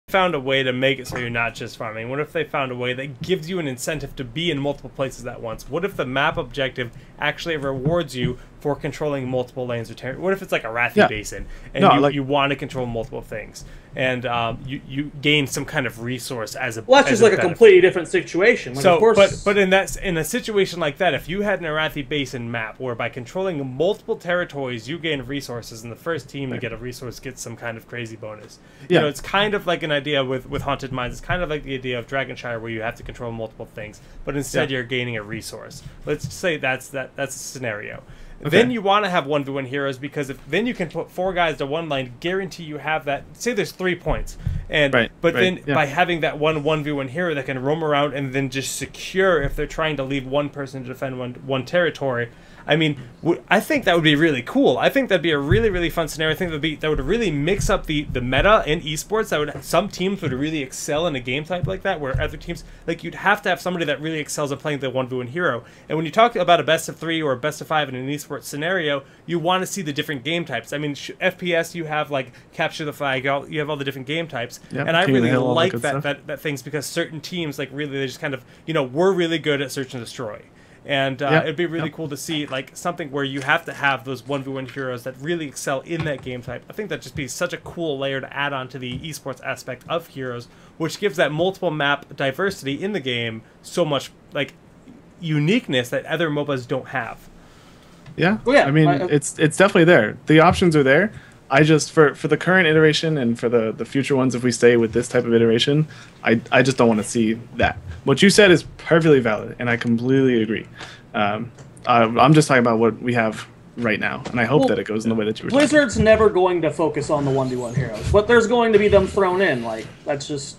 Found a way to make it so you're not just farming? What if they found a way that gives you an incentive to be in multiple places at once? What if the map objective actually rewards you for controlling multiple lanes? What if it's like a Wrathy Basin and you want to control multiple things, and you gain some kind of resource as a
that's just like a completely different situation. Like,
so,
of course,
but in a situation like that, if you had an Wrathy Basin map where by controlling multiple territories you gain resources, and the first team to get a resource gets some kind of crazy bonus, you know, it's kind of like an idea with Haunted Mines. It's kind of like the idea of Dragonshire, where you have to control multiple things, but instead you're gaining a resource. Let's say that's a scenario. Okay. Then you want to have 1v1 heroes, because then you can put 4 guys to one lane, guarantee you have that. Say there's 3 points, and by having that 1v1 hero that can roam around and then just secure if they're trying to leave one person to defend one territory. I mean, I think that would be really cool. I think that'd be a really, really fun scenario. I think that would really mix up the meta in esports. Some teams would really excel in a game type like that, where other teams, like, you'd have to have somebody that really excels at playing the 1v1 hero. And when you talk about a best of 3 or a best of 5 in an esports scenario, you want to see the different game types. I mean, FPS, you have like capture the flag, you have all the different game types, and I really like that things, because certain teams, like, really, they just kind of, you know, we're really good at search and destroy. And it'd be really cool to see, like, something where you have to have those 1v1 heroes that really excel in that game type. I think that'd just be such a cool layer to add on to the esports aspect of heroes, which gives that multiple map diversity in the game so much, like, uniqueness that other MOBAs don't have.
Yeah, I mean, it's definitely there. The options are there. I just, for the current iteration and for the future ones, if we stay with this type of iteration, I just don't want to see that. What you said is perfectly valid, and I completely agree. I'm just talking about what we have right now, and I hope that it goes in the way that you were talking.
Blizzard's never going to focus on the 1v1 heroes, but there's going to be them thrown in. Like, that's just,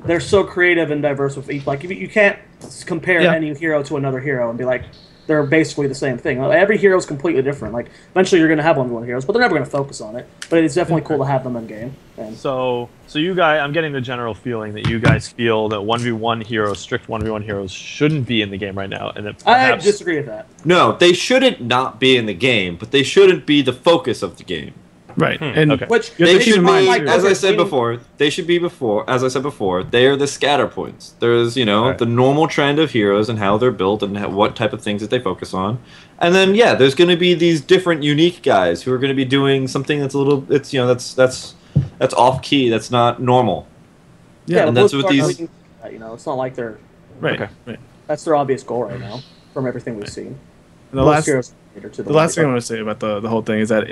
they're so creative and diverse with each. Like, you can't compare any hero to another hero and be like, they're basically the same thing. Every hero is completely different. Like, eventually you're going to have 1v1 heroes, but they're never going to focus on it. But it's definitely cool to have them in game. And
so you guys, I'm getting the general feeling that you guys feel that 1v1 heroes, strict 1v1 heroes, shouldn't be in the game right now, and that
I disagree with that.
No, they shouldn't not be in the game, but they shouldn't be the focus of the game.
Right, and
which
they should be, as I said before, as I said before, they are the scatter points. There's, the normal trend of heroes and how they're built and what type of things that they focus on. And then, there's going to be these different unique guys who are going to be doing something that's a little, that's off-key, that's not normal.
Yeah,
and that's what these...
it's not like they're...
Right.
That's their obvious goal right now, from everything we've seen.
And the last thing I want to say about the whole thing is that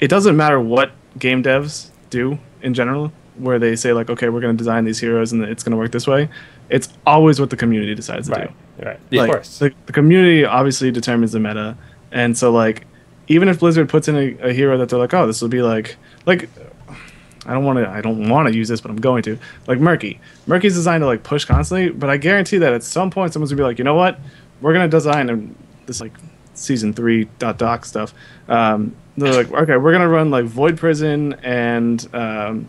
it doesn't matter what game devs do in general, where they say, like, okay, we're going to design these heroes and it's going to work this way. It's always what the community decides to do.
Right.
Like,
of course.
The community obviously determines the meta. And so, like, even if Blizzard puts in a hero that they're like, oh, this will be like I don't want to use this, but I'm going to. Like Murky. Murky's designed to, like, push constantly, but I guarantee that at some point someone's going to be like, you know what? We're going to design this, like, Season 3 .doc stuff. They're like, okay, we're going to run, like, Void Prison and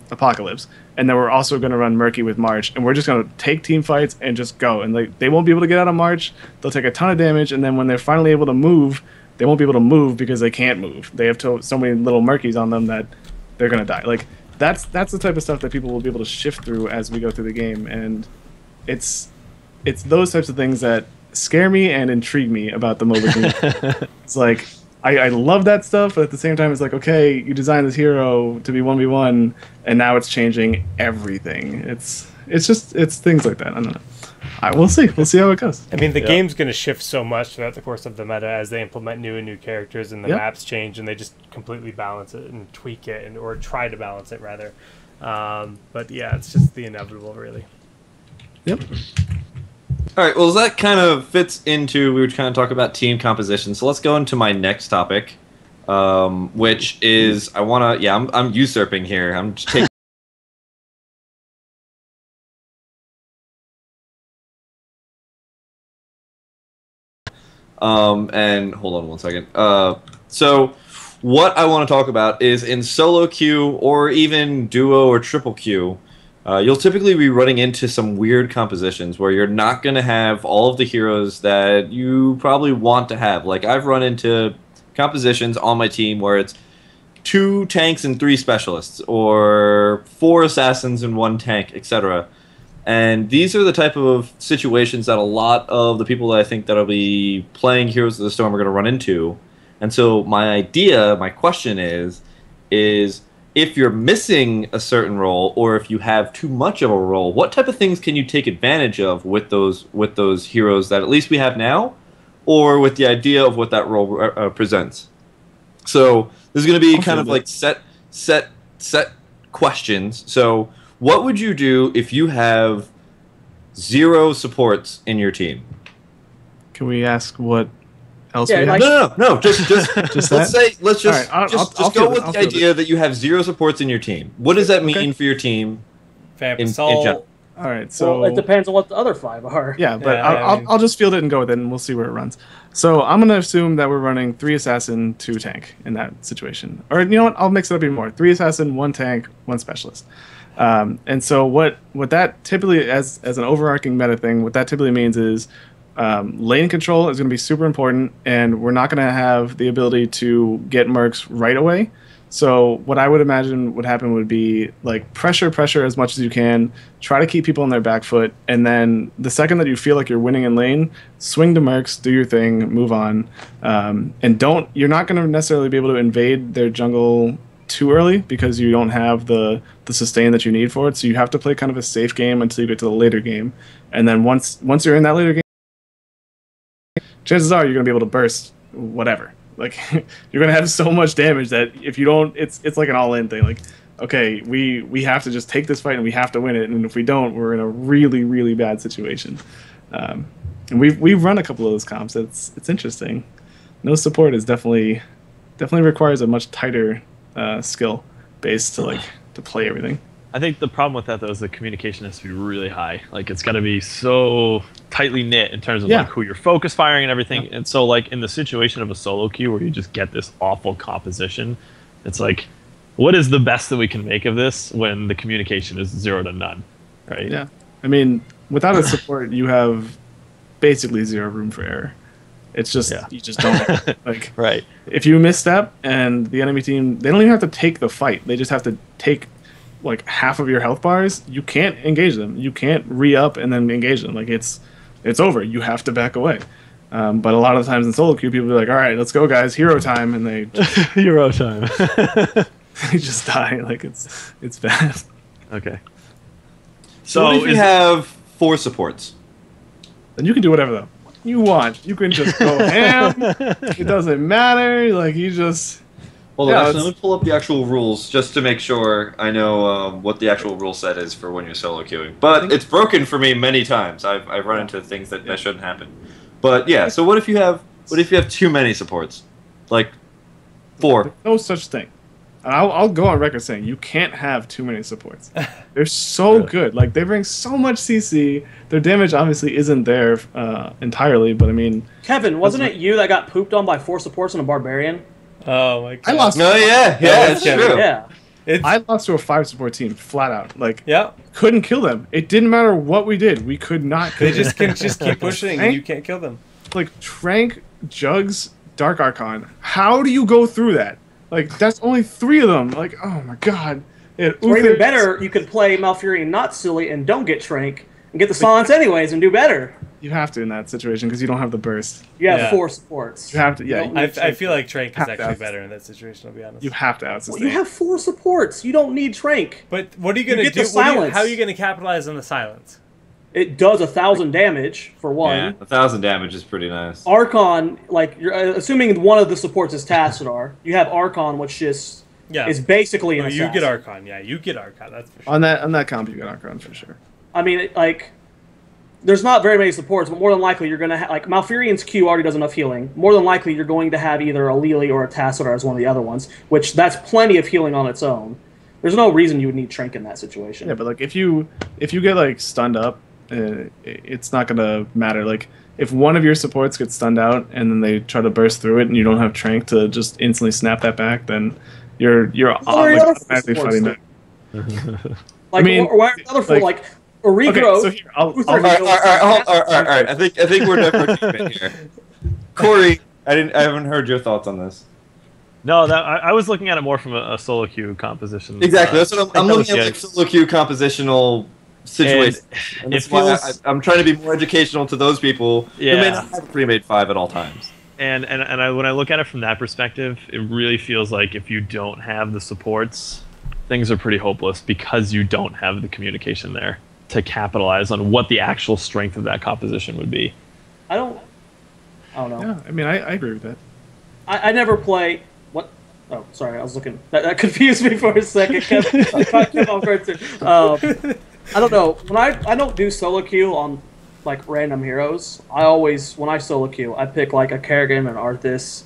Apocalypse. And then we're also going to run Murky with March. And we're just going to take team fights and just go. And, like, they won't be able to get out of March. They'll take a ton of damage. And then when they're finally able to move, they won't be able to move because they can't move. They have so many little Murkies on them that they're going to die. Like, that's the type of stuff that people will be able to shift through as we go through the game. And it's those types of things that scare me and intrigue me about the MOBA community. It's like, I love that stuff, but at the same time, it's like, okay, you designed this hero to be 1v1, and now it's changing everything. It's things like that. I don't know. We'll see. We'll see how it goes.
I mean, the game's going to shift so much throughout the course of the meta as they implement new characters and the maps change, and they just completely balance it and tweak it, or try to balance it, rather. But yeah, it's just the inevitable, really.
Yep.
All right, well, that kind of fits into, we were trying to talk about team composition, so let's go into my next topic, which is, I'm usurping here. I'm just taking And hold on one second. So what I want to talk about is in solo queue or even duo or triple queue, you'll typically be running into some weird compositions where you're not going to have all of the heroes that you probably want to have. Like, I've run into compositions on my team where it's 2 tanks and 3 specialists, or 4 assassins and 1 tank, etc. And these are the type of situations that a lot of the people that I think that'll be playing Heroes of the Storm are going to run into. And so my question is if you're missing a certain role, or if you have too much of a role, what type of things can you take advantage of with those heroes that at least we have now, or with the idea of what that role presents? So this is going to be kind of like set questions. So what would you do if you have 0 supports in your team?
Can we ask what else?
Yeah,
we have?
No. Just let's just
I'll
go with the idea that you have 0 supports in your team. What does that mean for your team? In general?
All right, so
well, it depends on what the other 5 are.
Yeah, but I'll just field it and go with it, and we'll see where it runs. So I'm gonna assume that we're running 3 assassin, 2 tank in that situation, or you know what? I'll mix it up even more: 3 assassin, 1 tank, 1 specialist. And so what that typically, as an overarching meta thing, what that typically means is lane control is going to be super important, and we're not going to have the ability to get mercs right away. So what I would imagine would happen would be like pressure as much as you can, try to keep people on their back foot, and then the second that you feel like you're winning in lane, swing to mercs, do your thing, move on, and you're not going to necessarily be able to invade their jungle too early because you don't have the sustain that you need for it. So you have to play kind of a safe game until you get to the later game, and then once you're in that later game, chances are you're going to be able to burst whatever. Like, you're going to have so much damage that if you don't, it's like an all-in thing. Like, okay, we have to just take this fight and we have to win it, and if we don't, we're in a really, really bad situation. And we've run a couple of those comps. It's interesting. No support is definitely requires a much tighter skill base to play everything.
I think the problem with that, though, is the communication has to be really high. Like, it's got to be so tightly knit in terms of like who you're focus firing and everything. Yeah. And so, like, in the situation of a solo queue where you just get this awful composition, it's like, what is the best that we can make of this when the communication is 0 to none, right?
Yeah. I mean, without a support, you have basically 0 room for error. It's just you just don't like.
Right.
If you misstep and the enemy team, they don't even have to take the fight. They just have to take like half of your health bars. You can't engage them. You can't re-up and then engage them. Like, it's over. You have to back away. But a lot of the times in solo queue, people be like, all right, let's go, guys, hero time, and they
hero time.
They just die. Like, it's bad.
Okay.
So what if you have 4 supports?
Then you can do whatever you want. You can just go ham. It doesn't matter. Like, you just...
Hold on, actually, let me pull up the actual rules just to make sure I know what the actual rule set is for when you're solo queuing. But it's broken for me many times. I've run into things that shouldn't happen. But yeah, so what if you have too many supports, like 4?
There's no such thing. And I'll go on record saying you can't have too many supports. They're so good. Like, they bring so much CC. Their damage obviously isn't there entirely, but I mean,
Kevin, wasn't it you that got pooped on by 4 supports and a barbarian?
Oh my god!
I lost.
No, yeah, it's true.
Yeah,
I lost to a 5 support team flat out. Like,
couldn't
kill them. It didn't matter what we did. We could not. Kill
them. They just keep pushing, and you can't kill them.
Like, Trank, Jugs, Dark Archon. How do you go through that? Like, that's only 3 of them. Like, oh my god.
Or even better, you could play Malfurion not silly and don't get Trank and get the silence anyways and do better.
You have to in that situation because you don't have the burst.
You have 4 supports.
You have to.
I feel like Trank is actually better in that situation. I'll be honest.
You have to out sustain.
You have 4 supports. You don't need Trank.
But what are you going to do? How are you going to capitalize on the silence?
It does 1,000 damage for 1.
Yeah, 1,000 damage is pretty nice.
Archon, like, you're assuming one of the supports is Tassadar. You have Archon, which just is basically an assassin.
You get Archon. Yeah, you get Archon. That's for sure.
On that comp, you get Archon for sure.
I mean, there's not very many supports, but more than likely you're going to have... Like, Malfurion's Q already does enough healing. More than likely you're going to have either a Lily or a Tassadar as one of the other ones, which that's plenty of healing on its own. There's no reason you would need Trank in that situation.
Yeah, but, like, if you get, like, stunned up, it's not going to matter. Like, if one of your supports gets stunned out and then they try to burst through it and you don't have Trank to just instantly snap that back, then you're automatically fighting back.
Like, I mean, or why other for like a regrowth?
Okay, so all right. I think we're different here. Corey, I haven't heard your thoughts on this.
No, I was looking at it more from a solo queue composition.
Exactly, that's what I'm looking at, like solo queue compositional situation. And it feels, I'm trying to be more educational to those people who may not have a pre-made 5 at all times.
And when I look at it from that perspective, it really feels like if you don't have the supports, things are pretty hopeless because you don't have the communication there to capitalize on what the actual strength of that composition would be.
I don't know.
Yeah, I mean, I agree with that.
I never play... What? Oh, sorry, I was looking... That confused me for a second. I don't know. When I don't do solo queue on like random heroes, I always, when I solo queue, I pick like a Kerrigan, an Arthas,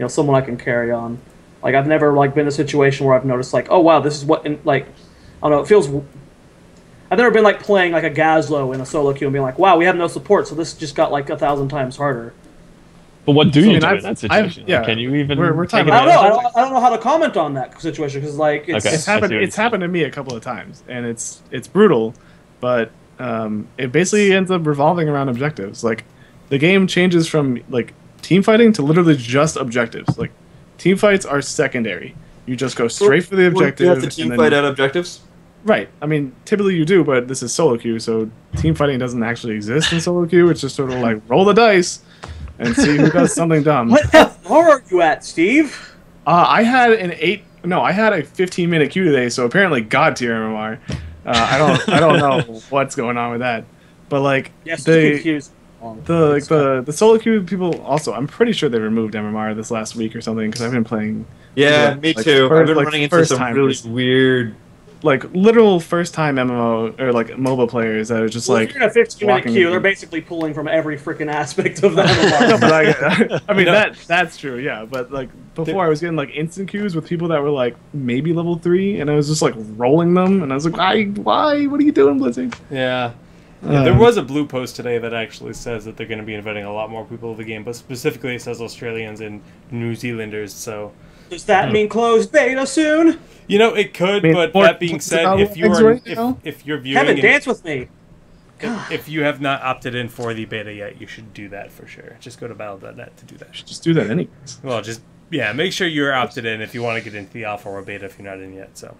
someone I can carry on. Like, I've never like been in a situation where I've noticed like, oh wow, this is what, like, I don't know, it feels... I've never been like playing like a Gazlo in a solo queue and being like, wow, we have no support, so this just got like 1,000 times harder.
But what do you do in that situation? Can you even?
We're talking
I don't know. I don't know how to comment on that situation because like
it's happened to me a couple of times, and it's brutal, but it basically ends up revolving around objectives. Like, the game changes from like team fighting to literally just objectives. Like, team fights are secondary. You just go straight for the objective.
You have to team fight at objectives.
Right. I mean, typically you do, but this is solo queue, so team fighting doesn't actually exist in solo queue. It's just sort of like roll the dice and see who does something dumb.
What FR are you at, Steve?
I had a 15-minute queue today, so apparently God tier MMR. I don't know what's going on with that, but like the solo queue people also, I'm pretty sure they removed MMR this last week or something because I've been playing.
Yeah, me too. I've been running into some really weird,
like literal first-time MMO or like MOBA players that are just like.
If you're in a 15-minute queue, they're basically pulling from every freaking aspect of the MMO.
I mean that's true, yeah. But like before, I was getting like instant queues with people that were like maybe level 3, and I was just like rolling them, and I was like, why? What are you doing, Blizzard?
Yeah. There was a blue post today that actually says that they're going to be inviting a lot more people to the game, but specifically it says Australians and New Zealanders. So
does that mean closed beta soon?
It could, but that being said, if you're viewing,
Kevin, dance with me.
If you have not opted in for the beta yet, you should do that for sure. Just go to battle.net to do that.
You should just do that anyways.
Well, make sure you're opted in if you want to get into the alpha or beta if you're not in yet. So,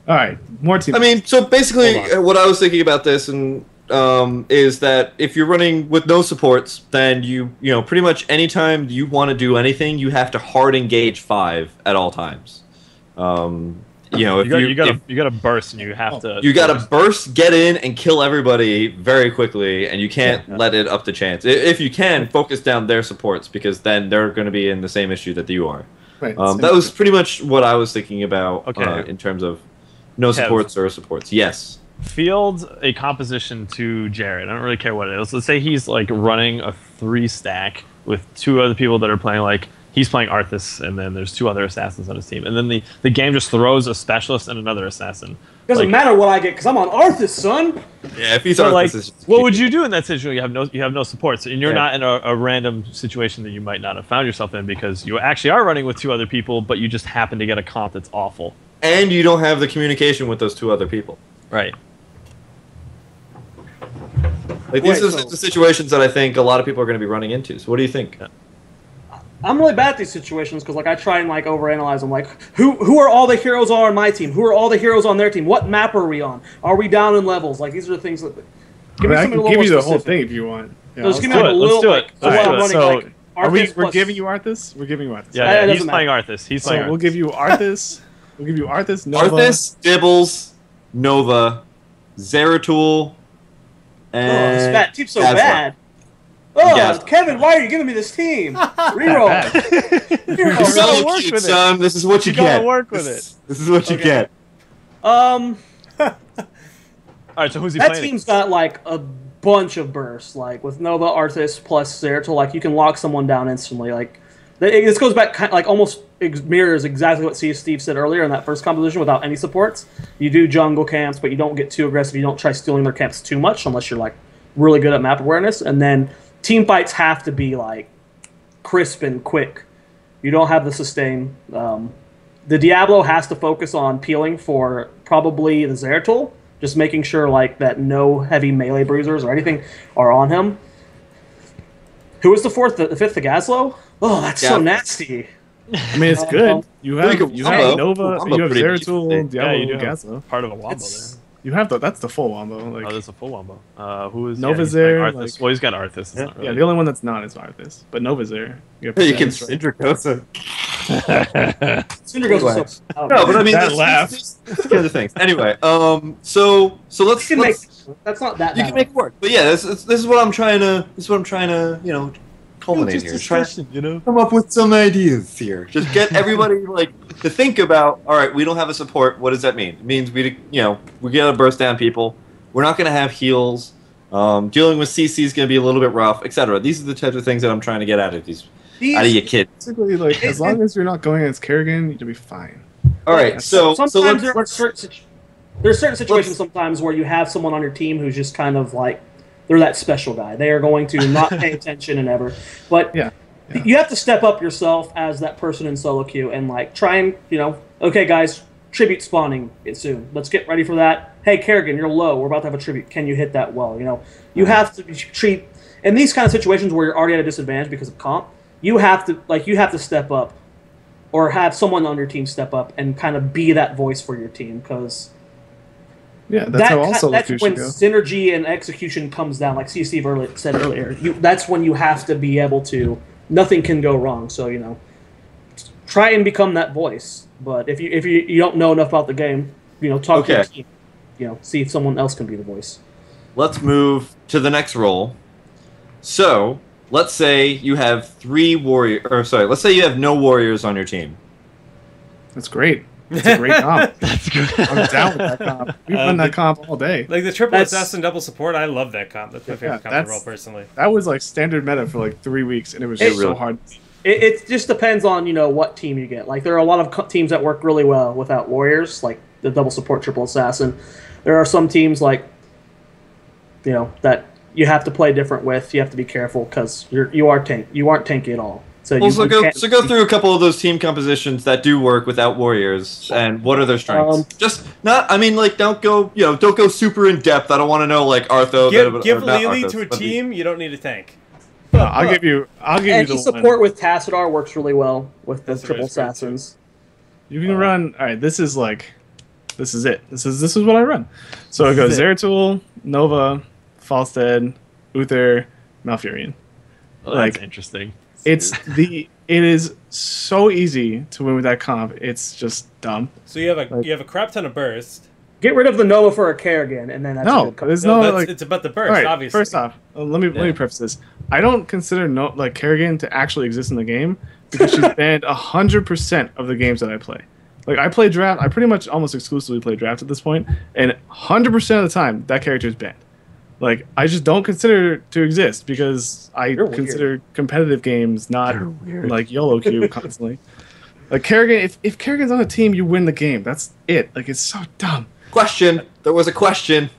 all right, more team.
I mean, so basically, what I was thinking about this and is that if you're running with no supports, then you pretty much anytime you want to do anything, you have to hard engage 5 at all times.
You gotta burst, and you have to.
You gotta burst, get in, and kill everybody very quickly, and you can't let it up to chance. If you can, focus down their supports because then they're going to be in the same issue that you are.
Right.
That was pretty much what I was thinking about in terms of no supports or supports. Yes.
Field a composition to Jared. I don't really care what it is. Let's say he's like running a 3-stack with 2 other people that are playing like. He's playing Arthas, and then there's 2 other assassins on his team. And then the game just throws a specialist and another assassin.
Doesn't matter what I get, because I'm on Arthas, son!
Yeah, if he's on Arthas...
What would you do in that situation? You have no support, and you're not in a random situation that you might not have found yourself in because you actually are running with 2 other people, but you just happen to get a comp that's awful.
And you don't have the communication with those 2 other people.
Right.
Like, these are the situations that I think a lot of people are going to be running into. So what do you think?
Yeah.
I'm really bad at these situations because like I try and like overanalyze them. Like, who are all the heroes on my team? Who are all the heroes on their team? What map are we on? Are we down in levels? Like, these are the things that.
I can give you the whole thing if you want.
Yeah, just give me like a little. Let's do
it. We're giving you Arthas. We're giving you Arthas.
Yeah, he's playing Arthas.
We'll give you Arthas. We'll give you Arthas. Nova.
Arthas, Dibbles, Nova, Zeratul, and
this bad team's so bad. Oh, Kevin, why are you giving me this team? Reroll.
Son, this is what you get.
You gotta work with it.
This is what you get.
Alright, so who's he playing?
That team's got like a bunch of bursts, like with Nova, Arthas, plus Zeratul, like you can lock someone down instantly. Like this goes back like almost mirrors exactly what CyaSteve said earlier in that first composition without any supports. You do jungle camps, but you don't get too aggressive. You don't try stealing their camps too much unless you're like really good at map awareness, and then team fights have to be like crisp and quick. You don't have the sustain. The Diablo has to focus on peeling for probably the Zeratul, just making sure like that no heavy melee bruisers or anything are on him. Who was the fourth? The fifth, the Gazlo? Oh, that's so nasty.
I mean, it's good. You have Nova, you have Zeratul, Diablo,
you do
Gazlo.
Part of a wombo there.
You have that's the full wombo. Like,
that's a full wombo. Who is
Nova's there?
Like, well, he's got Arthas.
Yeah, really. The only one that's not is Arthas, but Nova's there.
You can Syndragosa.
Syndragosa.
No, but I mean that's the other things. Anyway, so let's.
That's not that.
You can make it work, but yeah, this is what I'm trying to. Culminate here. Try to come up with some ideas here. Just get everybody to think about. All right, we don't have a support. What does that mean? It means we gotta burst down people. We're not gonna have heals. Dealing with CC is gonna be a little bit rough, etc. These are the types of things that I'm trying to get out of out of your kids.
Basically, as long as you're not going against Kerrigan, you'll be fine.
All right, so
sometimes there are certain situations sometimes where you have someone on your team who's just kind of like. They're that special guy. They are going to not pay attention and ever. But you have to step up yourself as that person in solo queue and try and, okay, guys, tribute spawning soon. Let's get ready for that. Hey, Kerrigan, you're low. We're about to have a tribute. Can you hit that well? You have to treat in these kind of situations where you're already at a disadvantage because of comp. You have to step up, or have someone on your team step up and kind of be that voice for your team because.
Yeah, that's
when synergy and execution comes down. Like CyaSteve said earlier, that's when you have to be able to. Nothing can go wrong. So try and become that voice. But if you don't know enough about the game, talk to your team. See if someone else can be the voice.
Let's move to the next role. So let's say you have let's say you have no warriors on your team.
That's great. It's a great comp. That's good. I'm down with that comp. We've run that comp all day.
Like the triple assassin double support, I love that comp. That's my favorite comp to roll personally.
That was standard meta for 3 weeks, and it was just so hard.
It just depends on what team you get. There are a lot of teams that work really well without warriors, like the double support triple assassin. There are some teams that you have to play different with. You have to be careful because you aren't tanky at all. So
go through a couple of those team compositions that do work without warriors, and what are their strengths? Don't go super in depth. I don't want to know Artho.
Give Lily to a team. You don't need a tank.
I'll give you the
support with Tassadar works really well with the triple assassins.
You can run. All right, this is it. This is what I run. So it goes Zeratul, Nova, Falstead, Uther, Malfurion.
Oh, that's interesting.
It is so easy to win with that comp. It's just dumb.
So you have a crap ton of burst.
Get rid of the Nova for a Kerrigan, and then that's a good comp.
It's about the burst, obviously.
First off, let me preface this. I don't consider Kerrigan to actually exist in the game because she's banned 100% of the games that I play. I play draft. I pretty much almost exclusively play draft at this point, and 100% of the time that character is banned. I just don't consider it to exist because I consider competitive games not YOLO queue constantly. Kerrigan, if Kerrigan's on a team, you win the game. That's it. It's so dumb.
Question. There was a question.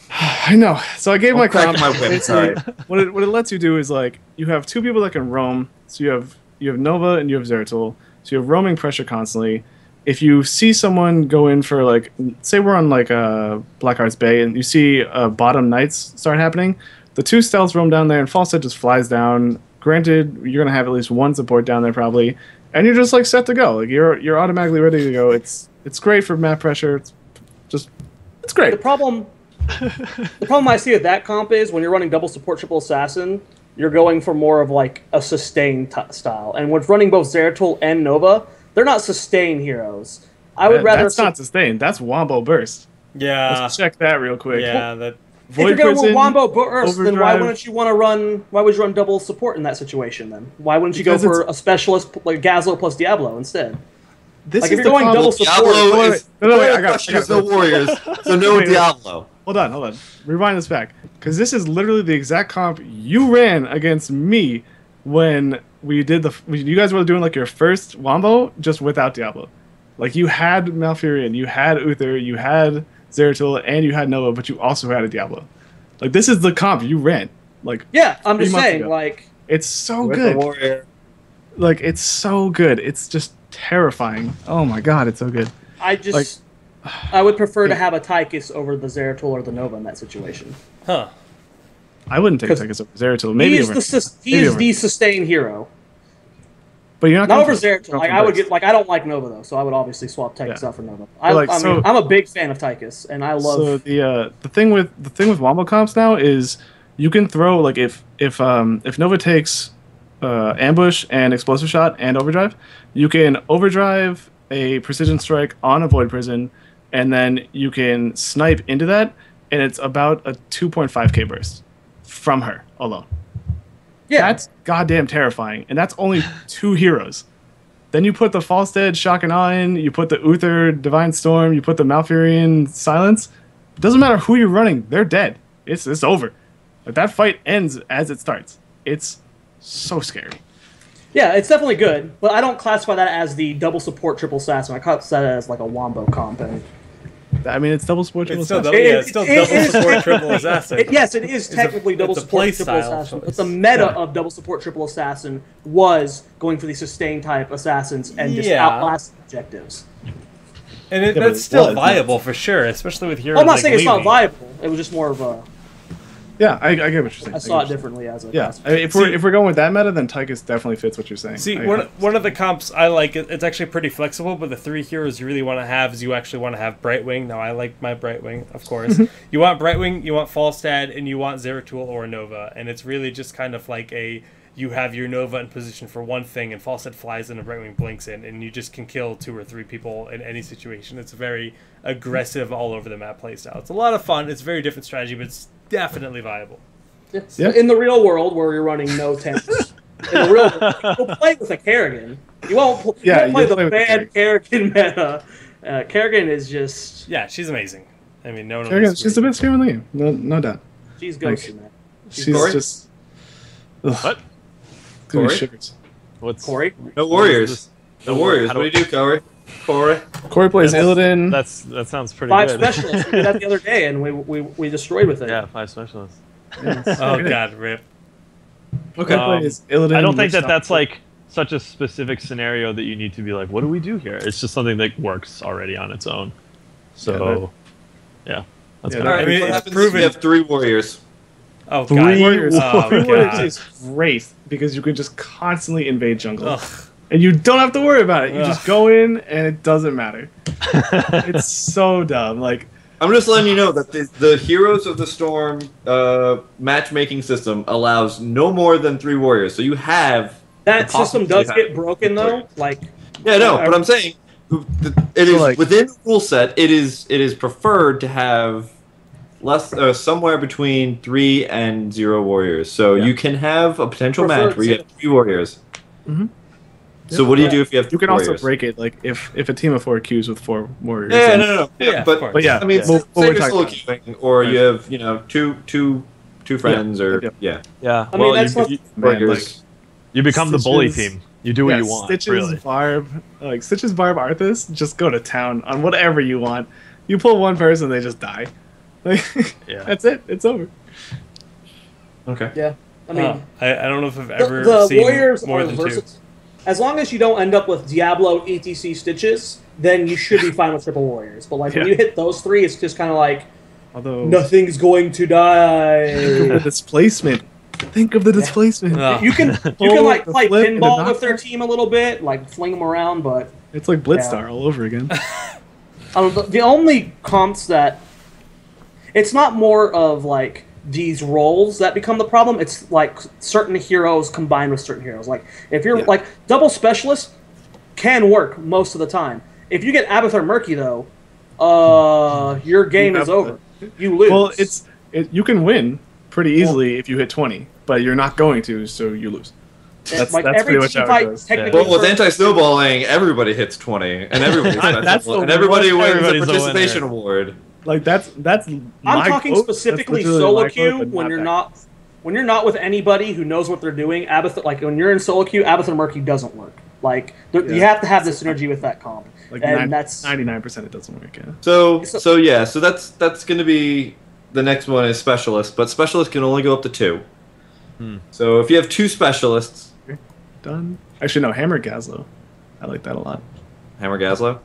I know. So I gave my comp.
Sorry.
What it lets you do is you have two people that can roam. So you have Nova and you have Zeratul. So you have roaming pressure constantly. If you see someone go in for say we're on Blackheart's Bay and you see bottom knights start happening, the two stealths roam down there and Falstead just flies down. Granted, you're gonna have at least one support down there probably, and you're just set to go. You're automatically ready to go. It's great for map pressure. It's great.
The problem I see with that comp is when you're running double support triple assassin, you're going for more of a sustain style, and with running both Zeratul and Nova. They're not sustain heroes. I would rather.
That's not sustain. That's Wombo Burst.
Yeah.
Let's check that real quick.
Yeah.
If you're going to Wombo Burst, then why wouldn't you want to run? Why would you run double support in that situation? Then why wouldn't you go for a specialist like Gazlo plus Diablo instead?
This
if you're going double support,
I got no warriors, so no Diablo.
Hold on. Rewind this back because this is literally the exact comp you ran against me when. You guys were doing your first Wombo just without Diablo. You had Malfurion, you had Uther, you had Zeratul, and you had Nova, but you also had a Diablo. This is the comp you ran. like
yeah, I'm just
3 months
saying,
ago.
like
It's so
With
good.
the warrior.
Like it's so good. It's just terrifying. Oh my god, it's so good.
I would prefer to have a Tychus over the Zeratul or the Nova in that situation.
Huh.
I wouldn't take Tychus over Zeratul. Maybe
He is the sustain hero.
But you're
not over Zeratul. Like I would get, like I don't like Nova though, so I would obviously swap Tychus out for Nova. I'm a big fan of Tychus, and I love.
So the thing with wombo comps now is you can throw like if Nova takes ambush and explosive shot and overdrive, you can overdrive a precision strike on a void prison, and then you can snipe into that, and it's about a 2.5k burst from her alone. Yeah, that's goddamn terrifying, and that's only 2 heroes. Then you put the Falstead Shock and Awe in, you put the Uther Divine Storm, you put the Malfurion Silence. It doesn't matter who you're running, they're dead. It's over. Like, that fight ends as it starts. It's so scary.
Yeah, it's definitely good, but I don't classify that as the double support triple assassin. I classify that as like a wombo comp. And
I mean, it's double support triple assassin.
It's still double support triple assassin.
Yes, it is technically double support triple assassin. But the meta of double support triple assassin was going for the sustain type assassins and just outlast objectives.
And that's still viable for sure, especially with heroes.
I'm not saying it's not viable. It was just more of a.
Yeah, I get what you're saying.
I saw it differently as a.
Yeah, if we're going with that meta, then Tychus definitely fits what you're saying.
See, one of the comps I like, it's actually pretty flexible, but the 3 heroes you really want to have is you actually want to have Brightwing. Now, I like my Brightwing, of course. You want Brightwing, you want Falstad, and you want Zeratul or Nova, and it's really just kind of like you have your Nova in position for one thing, and Falstad flies in and Brightwing blinks in, and you just can kill 2 or 3 people in any situation. It's a very aggressive, all over the map playstyle. It's a lot of fun. It's a very different strategy, but it's definitely viable.
Yes. Yeah. In the real world, where you're running no tanks, in the real world, you'll play with a Kerrigan. You won't play the bad Kerrigan meta. Kerrigan is just...
Yeah, she's amazing. I mean, no one...
Kerrigan, she's the best hero in the game. No doubt.
She's ghosted, man.
She's just... Ugh.
What?
Corey? Sugars.
What's
Corey?
No Warriors. No Warriors. What do you do, Corey?
Corey plays Illidan.
That sounds pretty
5
good.
specialists. We did that the other day, and we destroyed with it.
Yeah, 5 specialists.
Oh god, rip.
Okay. Illidan,
I don't think that's like such a specific scenario that you need to be like, what do we do here? It's just something that works already on its own. So, yeah, that's good.
I mean, what happens if you have 3 warriors?
Oh,
3
god.
warriors.
Oh,
3 warriors
god.
is great because you can just constantly invade jungle. Ugh. And you don't have to worry about it. You just go in, and it doesn't matter. It's so dumb. Like,
I'm just letting you know that the Heroes of the Storm matchmaking system allows no more than 3 warriors. So you have
that system does get broken though. Like,
yeah, no, but I'm saying it is within the rule set. It is preferred to have somewhere between 3 and 0 warriors. So you can have a potential match where you have 3 warriors.
Mm-hmm.
So what do you do if you have 3 warriors?
Also break it, like if a team of 4 queues with 4 warriors.
Yeah, no. Yeah, but yeah, I mean, say you're solo queuing, or you have two friends, or
yeah.
I mean, that's
you become the bully team. You do what you want.
Stitches, Barb, Stitches, Barb, Arthas, just go to town on whatever you want. You pull one person, they just die. That's it. It's over.
Okay.
Yeah, I mean,
I don't know if I've ever seen
warriors
more
are
than
versatile.
2.
As long as you don't end up with Diablo, etc. Stitches, then you should be fine with triple warriors. But when you hit those 3, it's just kind of like, nothing's going to die.
Think of the displacement. Think of the displacement.
You can like play pinball with their team a little bit, like fling them around, but
it's like Blitzstar all over again.
The only comps that it's not more of like these roles that become the problem. It's like certain heroes combined with certain heroes. Like if you're like double specialist can work most of the time. If you get Abathur Murky though, your game is over. You lose.
Well, you can win pretty easily if you hit 20, but you're not going to, so you lose. That's pretty much how it goes.
Well, with anti-snowballing, everybody hits 20, and everybody's and everybody wins a participation award.
Like that's
I'm talking specifically solo queue when you're not with anybody who knows what they're doing. Abathur, like when you're in solo queue, Abathur Murky doesn't work. Like you have to have the synergy with that comp.
Like
and that's
99% it doesn't work. Yeah.
So that's going to be the next one is specialist, but specialist can only go up to 2. So if you have 2 specialists,
Done. Actually, no, Hammer Gazlo. I like that a lot.
Hammer Gazlo.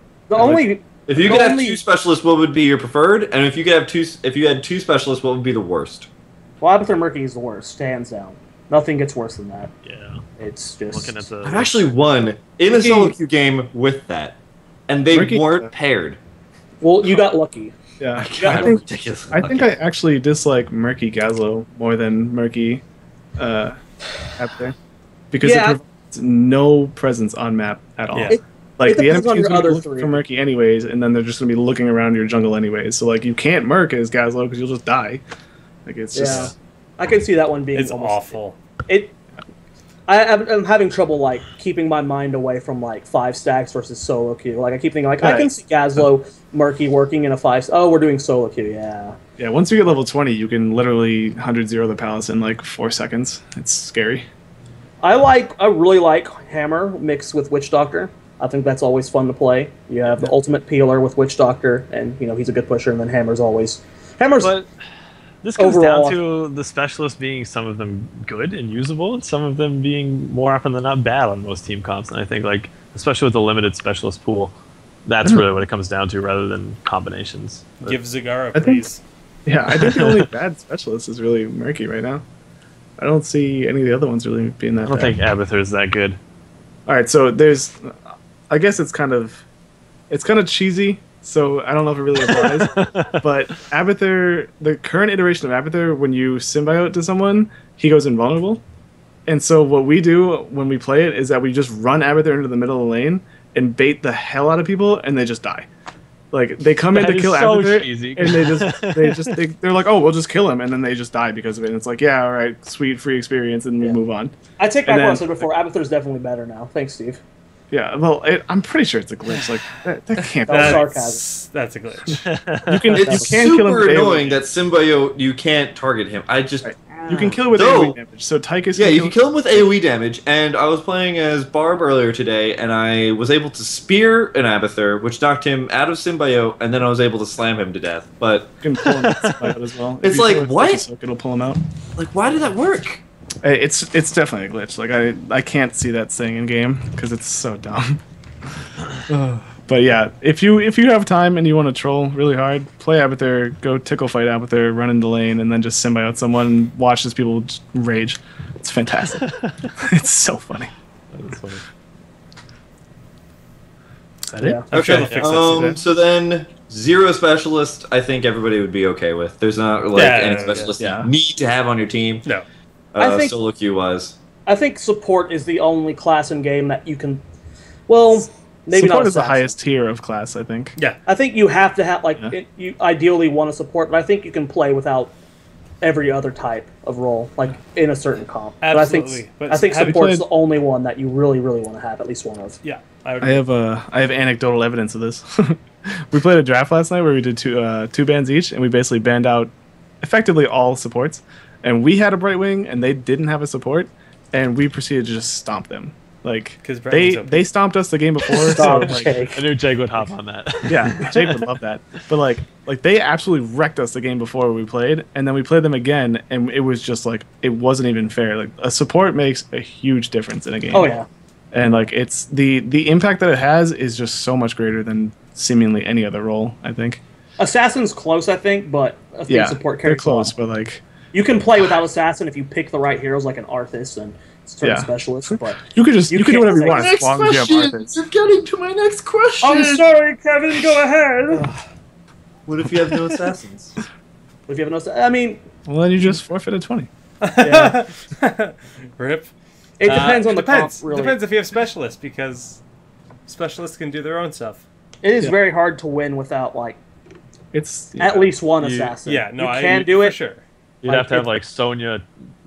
If
you could have 2 specialists, what would be your preferred? And if you had 2 specialists, what would be the worst?
Well, Abathur Murky is the worst, hands down. Nothing gets worse than that.
Yeah.
It's just...
Looking at the...
I've actually won in a solo queue game with that. And they weren't paired.
Well, you got lucky.
Yeah. I think I actually dislike Murky Gazlo more than Murky Abathur. Because it provides no presence on map at all.
Yeah.
The enemies are going to be looking for Murky anyways, and then they're just going to be looking around your jungle anyways. So, you can't Murk as Gazlo because you'll just die. It's just...
I can see that one being
awful.
I'm having trouble, keeping my mind away from, 5 stacks versus solo queue. I keep thinking, I can see Gazlo Murky working in a 5... Oh, we're doing solo queue, yeah.
Yeah, once you get level 20, you can literally 100-0 the palace in, 4 seconds. It's scary.
I really like Hammer mixed with Witch Doctor. I think that's always fun to play. You have the ultimate peeler with Witch Doctor, and he's a good pusher, and then Hammer's always...
But this comes down to the specialists being some of them good and usable, and some of them being more often than not bad on most team comps. And I think, especially with the limited specialist pool, that's really what it comes down to, rather than combinations.
Give Zagara, please.
I think the only bad specialist is really Murky right now. I don't see any of the other ones really being that bad.
I don't think Abathur is that good.
All right, so there's... I guess it's kind of cheesy, so I don't know if it really applies. But Abathur, the current iteration of Abathur, when you symbiote to someone, he goes invulnerable. And so what we do when we play it is that we just run Abathur into the middle of the lane and bait the hell out of people, and they just die. They come in to kill Abathur, and they're like, oh, we'll just kill him, and then they just die because of it. And it's yeah, all right, sweet, free experience, and we move on.
I take back what I said before. Abathur's definitely better now. Thanks, Steve.
Yeah, well, I'm pretty sure it's a glitch. That can't be.
Sarcasm.
That's a glitch.
It's super annoying that Symbiote, you can't target him.
You can kill him with AoE damage. So Tychus
you can kill him with AoE damage, and I was playing as Barb earlier today, and I was able to spear an Abathur, which knocked him out of Symbiote, and then I was able to slam him to death. But
you can pull him out Symbiote as well.
It's what?
It'll pull him out.
Why did that work?
It's definitely a glitch. I can't see that saying in game because it's so dumb. But yeah, if you have time and you want to troll really hard, play Abathur, go tickle fight Abathur, run into lane, and then just symbiote someone and watch as people just rage. It's fantastic. It's so funny.
That is funny.
Is that it?
I'm sure they'll fix that.
So then 0 specialist, I think everybody would be okay with. There's not any specialist you need to have on your team.
No.
I think
solo queue wise.
I think support is the only class in game that you can. Well, maybe
support
not
is the highest tier of class, I think.
Yeah,
I think you have to have you ideally want to support, but I think you can play without every other type of role, in a certain comp.
Absolutely.
But I think support is the only one that you really, really want to have at least one of.
Yeah,
I have anecdotal evidence of this. We played a draft last night where we did two bans each, and we basically banned out effectively all supports. And we had a Brightwing, and they didn't have a support, and we proceeded to just stomp them. They stomped us the game before.
I knew Jake would hop on that.
Yeah, Jake would love that. But they absolutely wrecked us the game before we played, and then we played them again, and it was just it wasn't even fair. A support makes a huge difference in a game.
Oh yeah.
And it's the impact that it has is just so much greater than seemingly any other role, I think.
Assassin's close, I think, but I think support carries.
They're close, but
you can play without Assassin if you pick the right heroes like an Arthas and certain specialists, but
you can do whatever you want as long as you have Arthas.
You're getting to my next question.
I'm sorry, Kevin. Go ahead.
What if you have no assassins?
What if you have no assassins? I mean,
well, then you just forfeited 20.
Yeah. Rip.
It depends on the comp, really.
Depends if you have specialists, because specialists can do their own stuff.
It is very hard to win without
it's
at least one assassin.
Yeah, no,
you can do it.
For sure.
You'd have to have Sonya.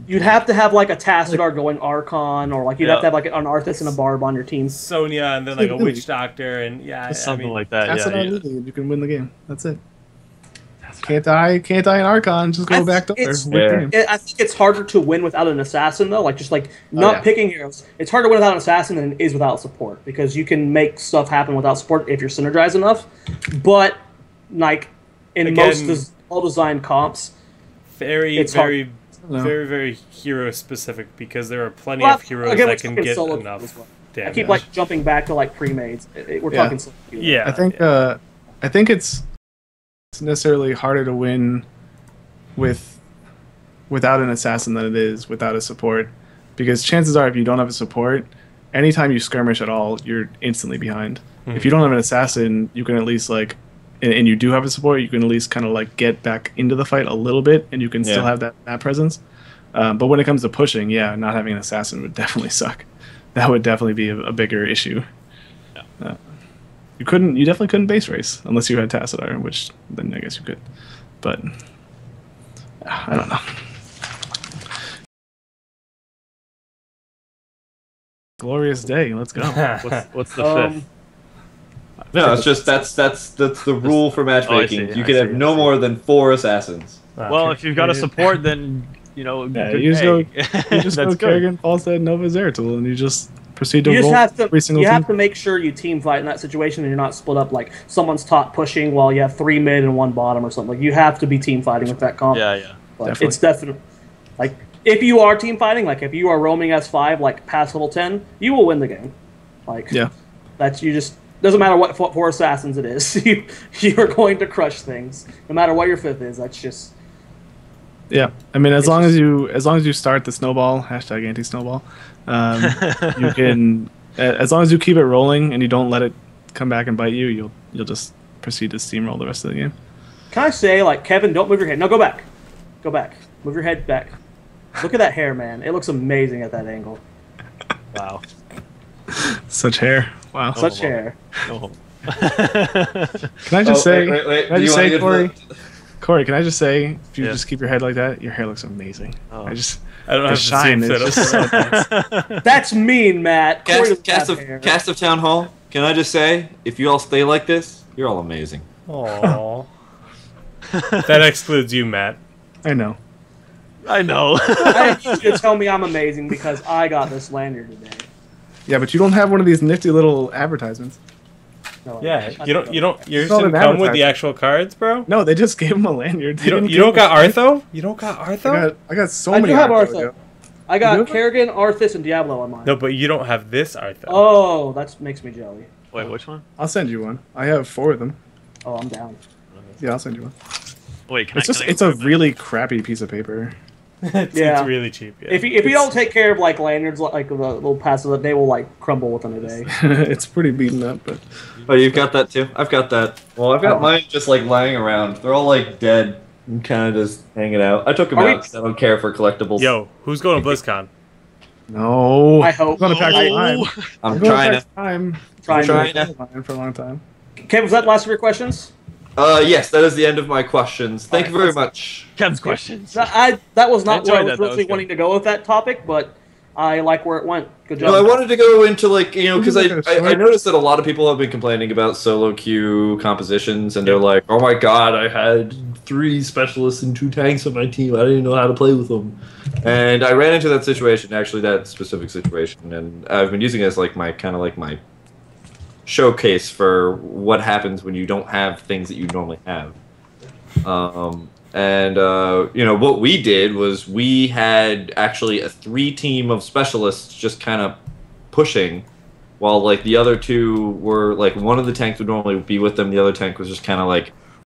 You'd have to have a Tassadar going Archon, or you'd have to have an Arthas and a Barb on your team.
Sonya and then a Witch Doctor and
something like that.
Tassadar, you can win the game. That's it. Can't die in Archon. Just go back to
I think it's harder to win without an assassin though. Not picking heroes. It's harder to win without an assassin than it is without support, because you can make stuff happen without support if you're synergized enough. But most well-designed comps,
very very, very hero specific because there are plenty of heroes that can get enough damage.
I keep like jumping back to like pre-mades. We're talking solo queue.
Yeah.
I think it's necessarily harder to win without an assassin than it is without a support, because chances are if you don't have a support, anytime you skirmish at all, you're instantly behind. If you don't have an assassin, you can at least like, and you do have a support, you can at least kind of like get back into the fight a little bit, and you can still have that presence. But when it comes to pushing, not having an assassin would definitely suck. That would definitely be a bigger issue. Yeah. You definitely couldn't base race unless you had Tassadar, which then I guess you could. But I don't know. Glorious day. Let's go.
What's the fifth?
No, it's just that's the rule for matchmaking. You can have no more than 4 assassins.
Well, if you've got a support, then you
just go Kerrigan, Falstad, Nova, Zeratul, and you just proceed to roll every single
team.
You
have to make sure you team fight in that situation, and you're not split up like someone's top pushing while you have 3 mid and 1 bottom or something. Like you have to be team fighting with that comp.
Yeah.
It's definitely like if you are team fighting, like if you are roaming S5 like past level 10, you will win the game. Like that's you just. Doesn't matter what 4 assassins it is, you are going to crush things. No matter what your 5th is, that's just.
Yeah, I mean, as long as you start the snowball, hashtag anti-snowball, you can. As long as you keep it rolling and you don't let it come back and bite you, you'll just proceed to steamroll the rest of the game.
Can I say, like, Kevin, don't move your head. No, go back. Go back. Move your head back. Look at that hair, man. It looks amazing at that angle.
Wow.
Such hair. Wow.
Such hair.
Can I just say,
wait.
Can I just say, Corey, can I just say, if you just keep your head like that, your hair looks amazing.
I don't
the
have
shine
to
is just so nice.
That's mean, Matt.
Cast of Town Hall, can I just say, if you all stay like this, you're all amazing.
Aww. That excludes you, Matt.
I know.
I need you to tell me I'm amazing because I got this lanyard today.
Yeah, but you don't have one of these nifty little advertisements.
No, yours didn't come with the actual cards, bro?
No, they just gave him a lanyard.
You don't got Artho? You don't got Artho?
I got so many.
I do have Artho. I got Kerrigan, Arthas, and Diablo on mine.
No, but you don't have this Artho.
Oh, that makes me jelly.
Wait, which one?
I'll send you one. I have 4 of them.
Oh, I'm down.
Yeah, I'll send you one.
Wait,
it's a really crappy piece of paper.
It's really cheap. Yeah.
If you don't take care of like lanyards, like the little passive, they will like crumble within a day.
It's pretty beaten up, but.
Oh, you've got that too. I've got that. Well, I've got mine just like lying around. They're all like dead and kind of just hanging out. I took them out because I don't care for collectibles.
Yo, who's going to BlizzCon?
No.
I hope.
I'm trying
to.
For a long time.
Kev, was that the last of your questions?
Yes, that is the end of my questions. Thank you very much.
Kevin's questions.
That was not where I was really wanting to go with that topic, but I like where it went. Good job.
No, I wanted to go into because I noticed that a lot of people have been complaining about solo queue compositions, and they're like, "Oh my god, I had 3 specialists and 2 tanks on my team. I didn't know how to play with them." And I ran into that situation, actually, that specific situation, and I've been using it as like my showcase for what happens when you don't have things that you normally have. What we did was we had actually a 3 team of specialists just kind of pushing, while like the other 2 were like one of the tanks would normally be with them, the other tank was just kind of like